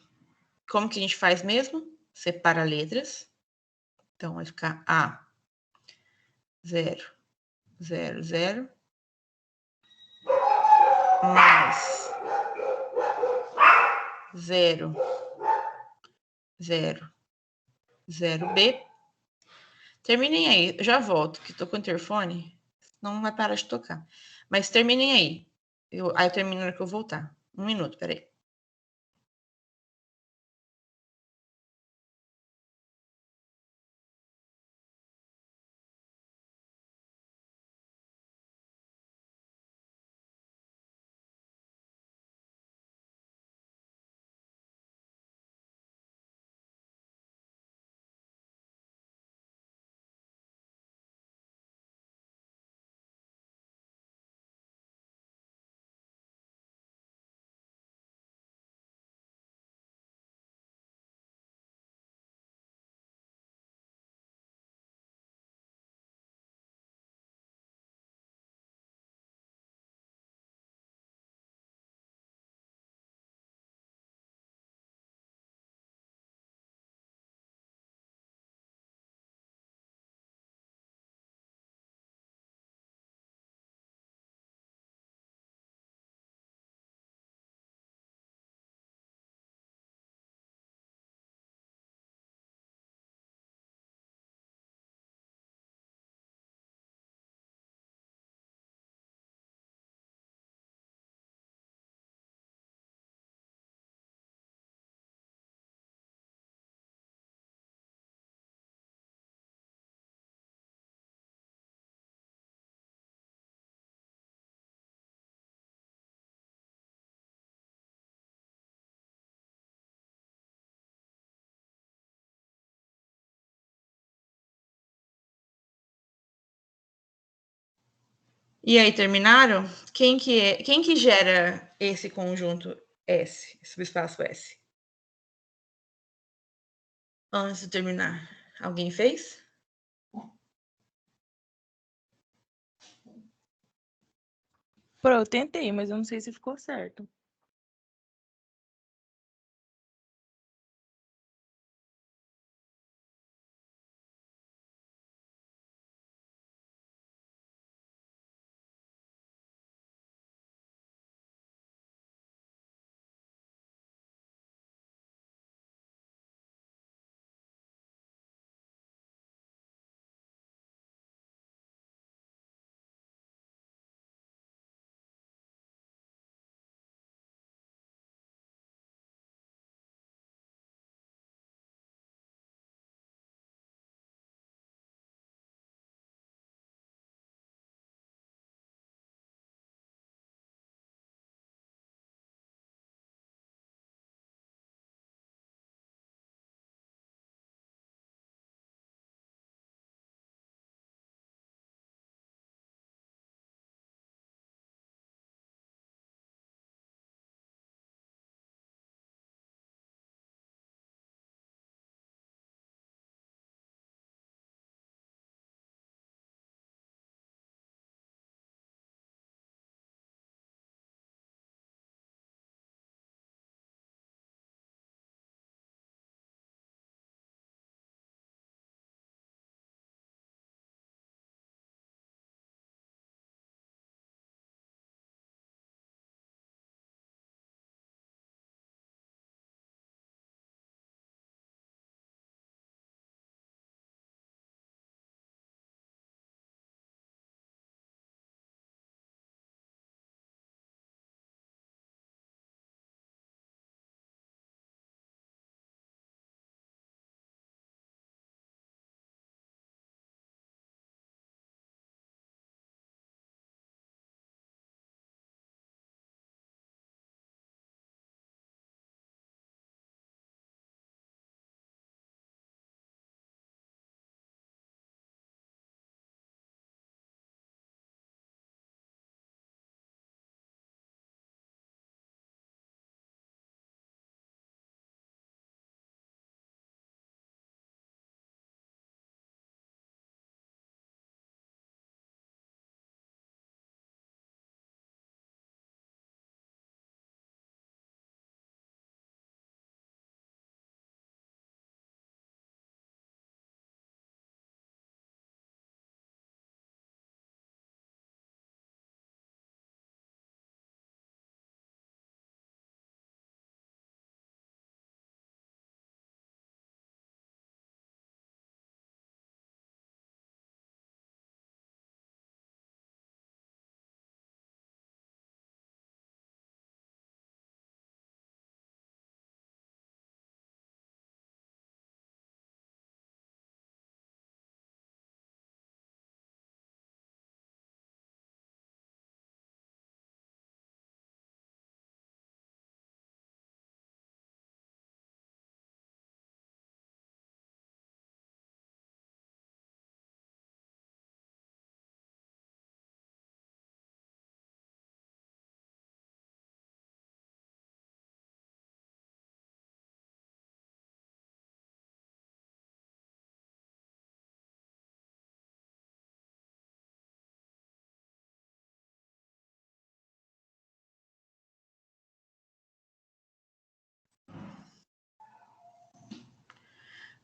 como que a gente faz mesmo? Separa letras. Então, vai ficar A, 0, 0, 0, mais 0, 0, 0B. Terminem aí, eu já volto, que tô com o interfone, não vai parar de tocar. Mas terminem aí. Aí eu termino na hora que eu voltar. 1 minuto, peraí. E aí, terminaram? Quem que gera esse conjunto S, subespaço S? Antes de terminar, alguém fez? Eu tentei, mas eu não sei se ficou certo.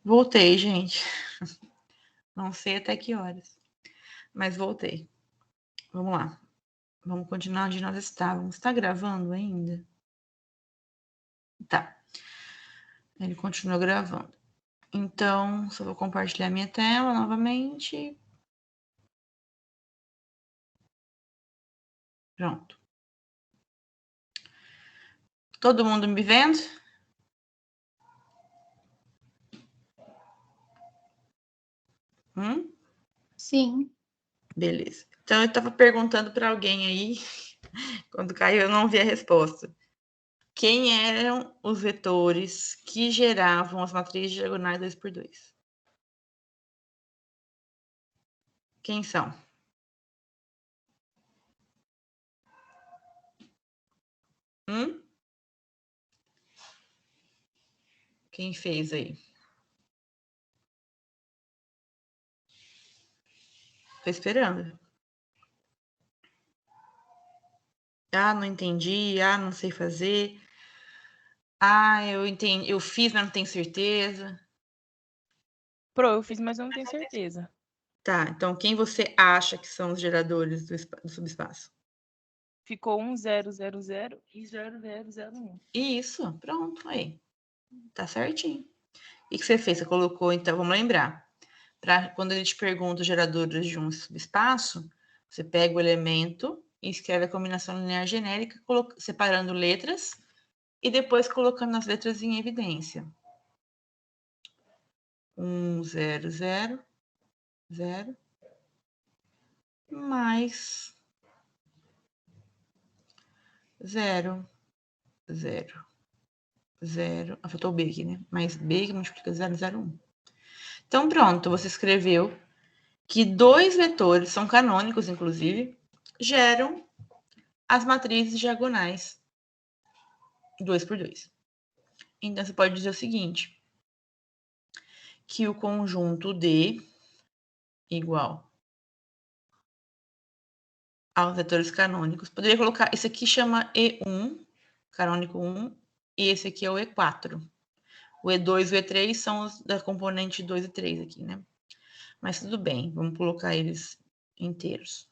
Voltei, gente. Não sei até que horas, mas voltei. Vamos lá. Vamos continuar onde nós estávamos. Está gravando ainda? Tá. Ele continua gravando. Então, só vou compartilhar minha tela novamente. Pronto. Todo mundo me vendo? Sim. Beleza. Então, eu estava perguntando para alguém aí, quando caiu, eu não vi a resposta. Quem eram os vetores que geravam as matrizes diagonais 2x2? Quem são? Quem fez aí? Tô esperando. Ah, não entendi. Ah, não sei fazer. Ah, eu entendi. Eu fiz, mas não tenho certeza. Eu fiz, mas eu não tenho certeza. Tá, então quem você acha que são os geradores do subespaço? Ficou 1000 e 0001. Isso, pronto, aí. Tá certinho. E que você fez? Você colocou, então, vamos lembrar. Quando ele te pergunta os geradores de um subespaço, você pega o elemento e escreve a combinação linear genérica, separando letras e depois colocando as letras em evidência. 1, 0, 0, 0, mais 0, 0, 0. Ah, faltou o B aqui, né? Mais B que multiplica 0, 0, 1. Então, pronto, você escreveu que dois vetores, são canônicos, inclusive, geram as matrizes diagonais 2x2. Então, você pode dizer o seguinte, que o conjunto D igual aos vetores canônicos, poderia colocar, esse aqui chama E1, canônico 1, e esse aqui é o E4. O E2 e o E3 são os da componente 2 e 3 aqui, né? Mas tudo bem, vamos colocar eles inteiros.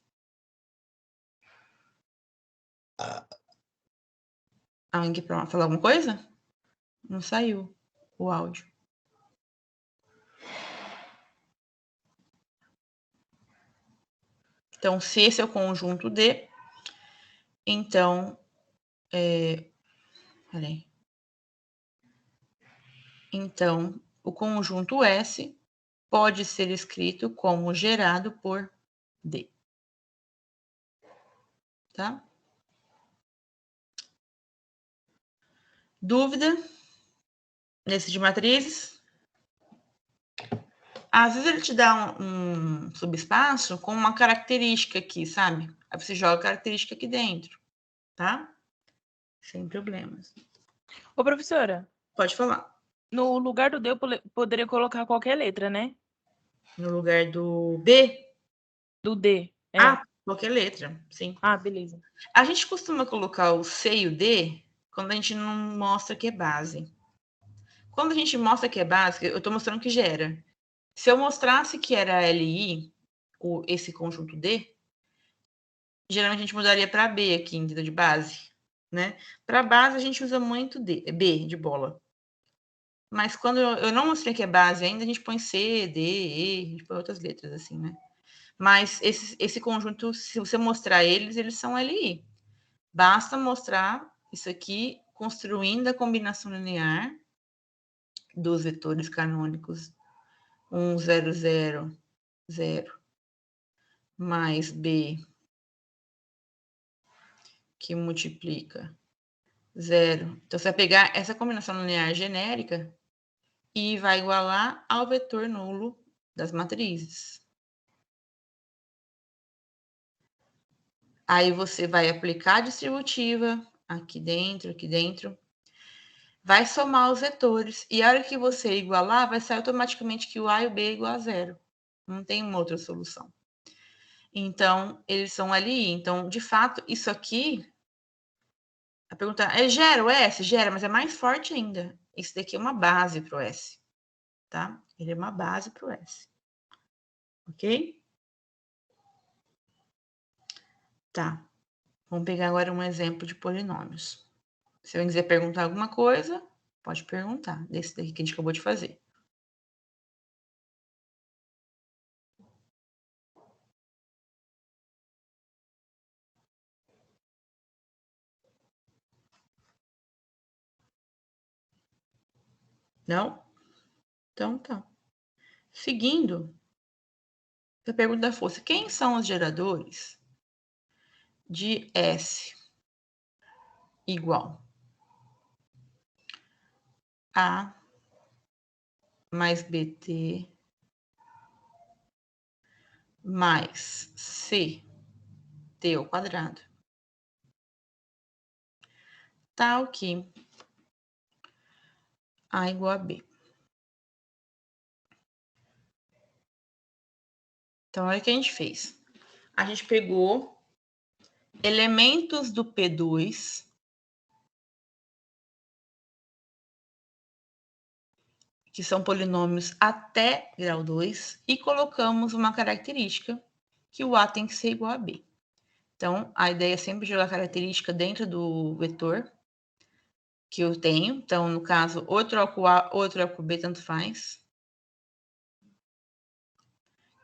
Alguém quer falar alguma coisa? Não saiu o áudio. Então, se esse é o conjunto D, então, peraí. Então, o conjunto S pode ser escrito como gerado por D. Tá? Dúvida nesse de matrizes? Às vezes ele te dá um subespaço com uma característica aqui, sabe? Aí você joga a característica aqui dentro, tá? Sem problemas. Ô, professora. Pode falar. No lugar do D, eu poderia colocar qualquer letra, né? No lugar do B? Do D. É. Ah, qualquer letra, sim. Ah, beleza. A gente costuma colocar o C e o D quando a gente não mostra que é base. Quando a gente mostra que é base, eu estou mostrando que gera. Se eu mostrasse que era LI, esse conjunto D, geralmente a gente mudaria para B aqui, entendeu? De base, né? Para base a gente usa muito B de bola. Mas quando eu não mostrei que é base ainda, a gente põe C, D, E, a gente põe outras letras assim, né? Mas esse conjunto, se você mostrar eles são LI. Basta mostrar isso aqui construindo a combinação linear dos vetores canônicos 1, 0, 0, 0 mais B que multiplica 0. Então, você vai pegar essa combinação linear genérica e vai igualar ao vetor nulo das matrizes. Aí você vai aplicar a distributiva aqui dentro, vai somar os vetores, e a hora que você igualar, vai sair automaticamente que o A e o B é igual a 0. Não tem uma outra solução. Então, eles são LI. Então, de fato, isso aqui, a pergunta é, gera o S? Gera, mas é mais forte ainda. Isso daqui é uma base para o S. tá? Ele é uma base para o S. Ok? Tá. Vamos pegar agora um exemplo de polinômios. Se alguém quiser perguntar alguma coisa, pode perguntar, desse daqui que a gente acabou de fazer. Não? Então tá. Seguindo, se a pergunta fosse: quem são os geradores de S igual A mais BT mais CT ao quadrado, tal que A igual a B. Então, olha o que a gente fez. A gente pegou elementos do P2 que são polinômios até grau 2, e colocamos uma característica que o A tem que ser igual a B. Então, a ideia é sempre jogar a característica dentro do vetor que eu tenho. Então, no caso, ou eu troco o A ou eu troco o B, tanto faz.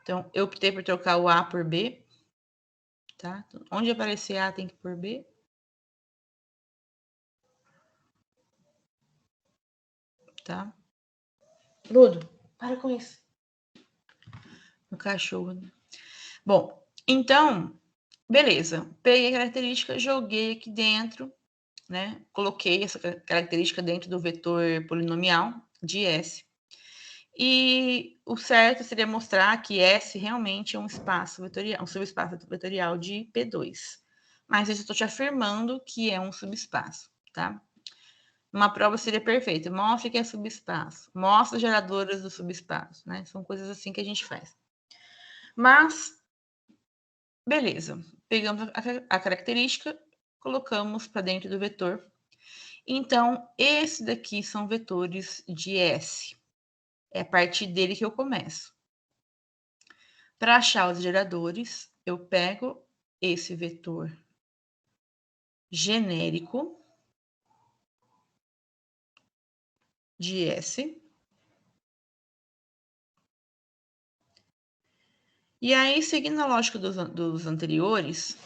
Então, eu optei por trocar o A por B. Tá? Então, onde aparecer A, tem que pôr B. Tá? Ludo, para com isso. O cachorro. Bom, então, beleza. Peguei a característica, joguei aqui dentro, né? Coloquei essa característica dentro do vetor polinomial de S. E o certo seria mostrar que S realmente é um espaço vetorial, um subespaço vetorial de P2. Mas eu estou te afirmando que é um subespaço, tá? Uma prova seria perfeita. Mostre que é subespaço. Mostre as geradoras do subespaço, né? São coisas assim que a gente faz. Mas, beleza. Pegamos a característica, colocamos para dentro do vetor. Então, esse daqui são vetores de S. É a partir dele que eu começo. Para achar os geradores, eu pego esse vetor genérico de S. E aí, seguindo a lógica dos anteriores,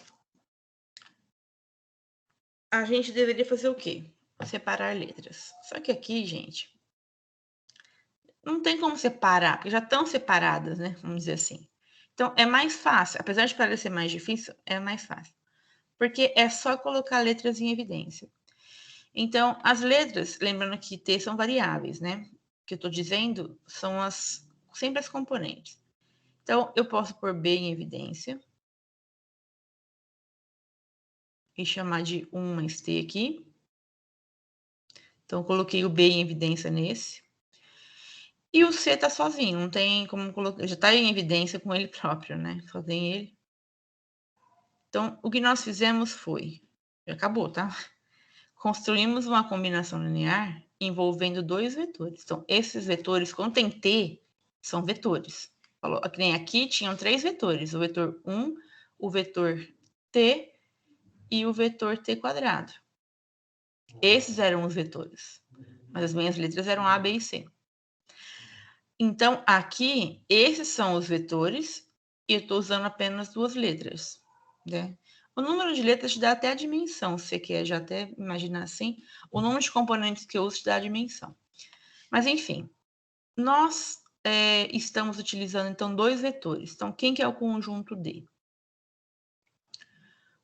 a gente deveria fazer o quê? Separar letras. Só que aqui, gente, não tem como separar, porque já estão separadas, né? Vamos dizer assim. Então, é mais fácil. Apesar de parecer mais difícil, é mais fácil. Porque é só colocar letras em evidência. Então, as letras, lembrando que T são variáveis, né? O que eu estou dizendo são sempre as componentes. Então, eu posso pôr B em evidência e chamar de 1 mais T aqui. Então, eu coloquei o B em evidência nesse. E o C tá sozinho, não tem como colocar, já está em evidência com ele próprio, né? Só tem ele. Então, o que nós fizemos foi, já acabou, tá? Construímos uma combinação linear envolvendo dois vetores. Então, esses vetores, quando tem T, são vetores. Falou, que nem aqui tinham três vetores, o vetor 1, o vetor T e o vetor T quadrado. Esses eram os vetores. Mas as minhas letras eram A, B e C. Então, aqui, esses são os vetores e eu estou usando apenas duas letras, né? O número de letras te dá até a dimensão, se você quer já até imaginar assim. O número de componentes que eu uso te dá a dimensão. Mas, enfim, nós estamos utilizando, então, dois vetores. Então, quem que é o conjunto D?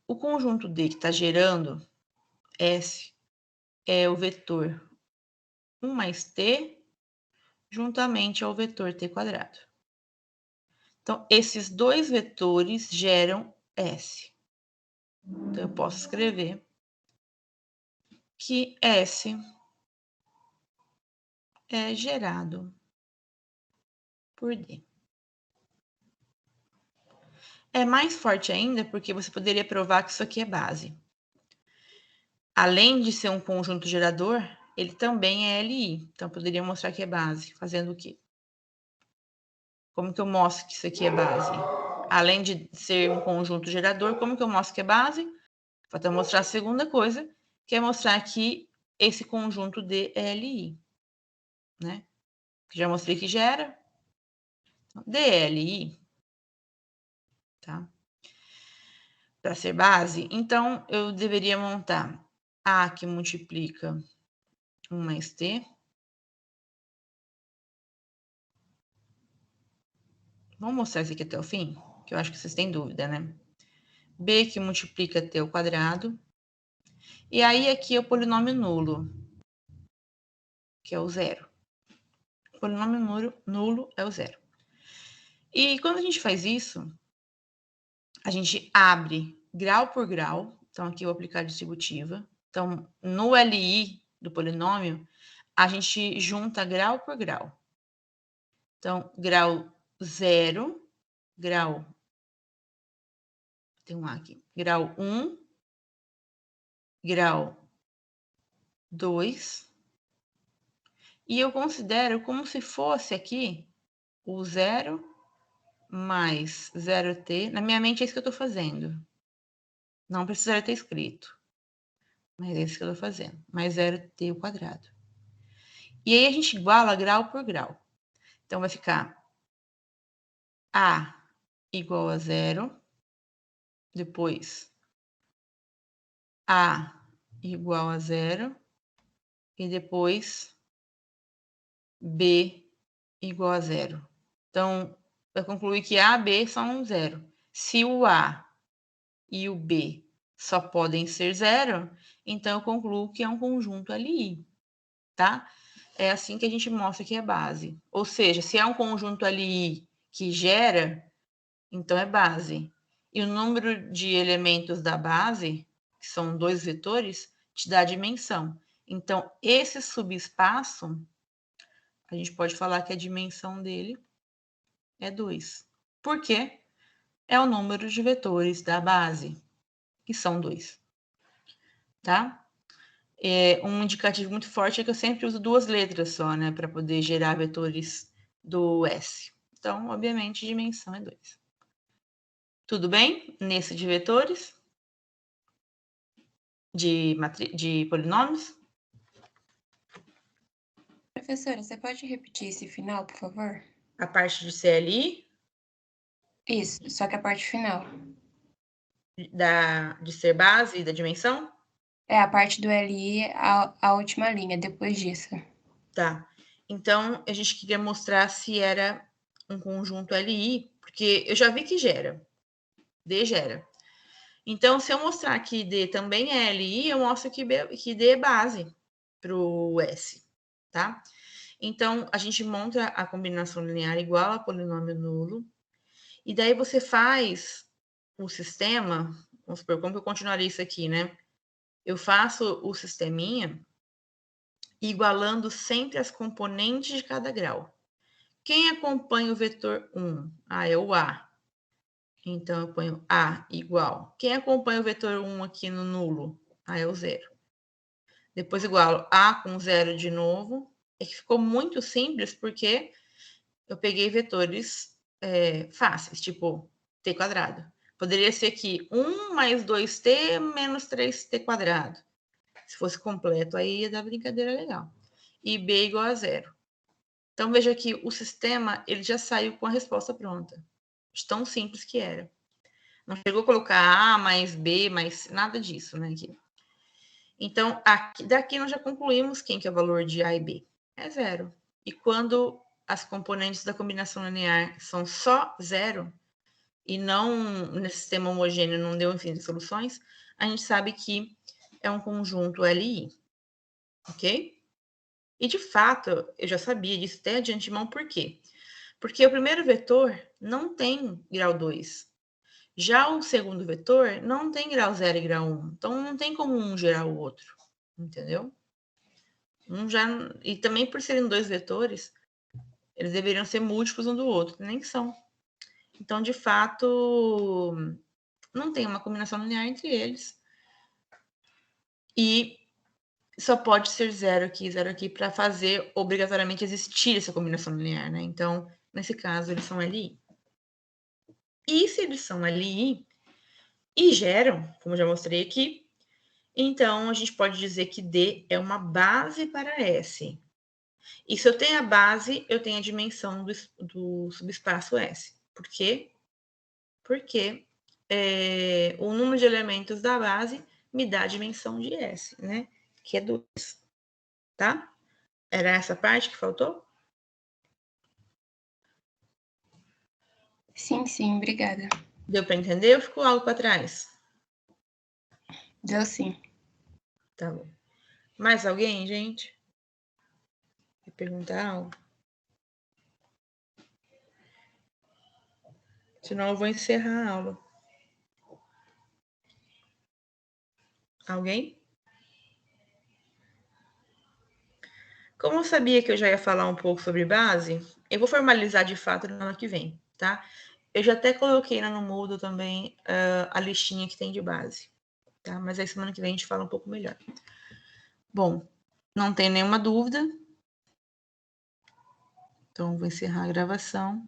O conjunto D que está gerando S é o vetor 1 mais T juntamente ao vetor T quadrado. Então, esses dois vetores geram S. Então, eu posso escrever que S é gerado por D. É mais forte ainda porque você poderia provar que isso aqui é base. Além de ser um conjunto gerador, ele também é LI. Então, eu poderia mostrar que é base, fazendo o quê? Como que eu mostro que isso aqui é base? Além de ser um conjunto gerador, como que eu mostro que é base? Falta mostrar a segunda coisa, que é mostrar aqui esse conjunto DLI, né? Já mostrei que gera. DLI, tá? Para ser base, então eu deveria montar A que multiplica 1 mais T. Vamos mostrar isso aqui até o fim, que eu acho que vocês têm dúvida, né? B que multiplica T ao quadrado. E aí aqui é o polinômio nulo, que é o zero. O polinômio nulo é o zero. E quando a gente faz isso, a gente abre grau por grau. Então, aqui eu vou aplicar a distributiva. Então, no LI do polinômio, a gente junta grau por grau. Então, grau 0, grau... Tem um A aqui. Grau 1, grau 2. E eu considero como se fosse aqui o 0 mais 0t. Na minha mente é isso que eu estou fazendo. Não precisaria ter escrito. Mas é isso que eu estou fazendo. Mais 0t ao quadrado. E aí a gente iguala grau por grau. Então vai ficar A igual a 0. Depois A igual a 0. E depois B igual a 0. Então, vai concluir que A e B são 0. Se o A e o B só podem ser 0, então eu concluo que é um conjunto LI, tá? É assim que a gente mostra que é base. Ou seja, se é um conjunto LI que gera, então é base. E o número de elementos da base, que são 2 vetores, te dá a dimensão. Então, esse subespaço, a gente pode falar que a dimensão dele é 2. Por quê? É o número de vetores da base, que são 2. Tá? Um indicativo muito forte é que eu sempre uso 2 letras só, né? Para poder gerar vetores do S. Então, obviamente, dimensão é 2. Tudo bem? Nesse de vetores? De polinômios? Professora, você pode repetir esse final, por favor? A parte de CLI? Isso, só que a parte final. De ser base e da dimensão? É a parte do LI, a última linha, depois disso. Tá. Então, a gente queria mostrar se era um conjunto LI, porque eu já vi que gera. D gera. Então, se eu mostrar que D também é LI, eu mostro que D é base para o S, tá? Então, a gente monta a combinação linear igual a polinômio nulo, e daí você faz o sistema, vamos supor, como que eu continuaria isso aqui, né? Eu faço o sisteminha igualando sempre as componentes de cada grau. Quem acompanha o vetor 1? É o A. Então, eu ponho A igual. Quem acompanha o vetor 1 aqui no nulo? É o 0. Depois, igualo A com 0 de novo. É que ficou muito simples, porque eu peguei vetores fáceis, tipo t quadrado. Poderia ser que 1 mais 2t menos 3t quadrado. Se fosse completo, aí ia dar brincadeira legal. E b igual a 0. Então, veja que o sistema ele já saiu com a resposta pronta. De tão simples que era. Não chegou a colocar A mais B, mais nada disso, né? Aqui. Então, daqui nós já concluímos quem que é o valor de A e B. É 0. E quando as componentes da combinação linear são só 0, e não nesse sistema homogêneo não deu infinitas soluções, a gente sabe que é um conjunto LI. Ok? E, de fato, eu já sabia disso até de antemão, por quê? Porque o primeiro vetor não tem grau 2. Já o segundo vetor não tem grau 0 e grau 1. Então, não tem como um gerar o outro. Entendeu? E também, por serem 2 vetores, eles deveriam ser múltiplos um do outro. Nem são. Então, de fato, não tem uma combinação linear entre eles. E só pode ser 0 aqui, para fazer obrigatoriamente existir essa combinação linear, né? Então, Nesse caso, eles são LI. E se eles são LI e geram, como eu já mostrei aqui, então a gente pode dizer que D é uma base para S. E se eu tenho a base, eu tenho a dimensão do subespaço S. Por quê? Porque o número de elementos da base me dá a dimensão de S, né? Que é 2, tá? Era essa parte que faltou? Sim, sim, obrigada. Deu para entender ou ficou algo para trás? Deu sim. Tá bom. Mais alguém, gente? Quer perguntar algo? Senão eu vou encerrar a aula. Alguém? Como eu sabia que eu já ia falar um pouco sobre base, eu vou formalizar de fato no ano que vem, tá? Eu já até coloquei lá no Moodle também a listinha que tem de base, tá? Mas aí semana que vem a gente fala um pouco melhor. Bom, não tem nenhuma dúvida. Então, vou encerrar a gravação.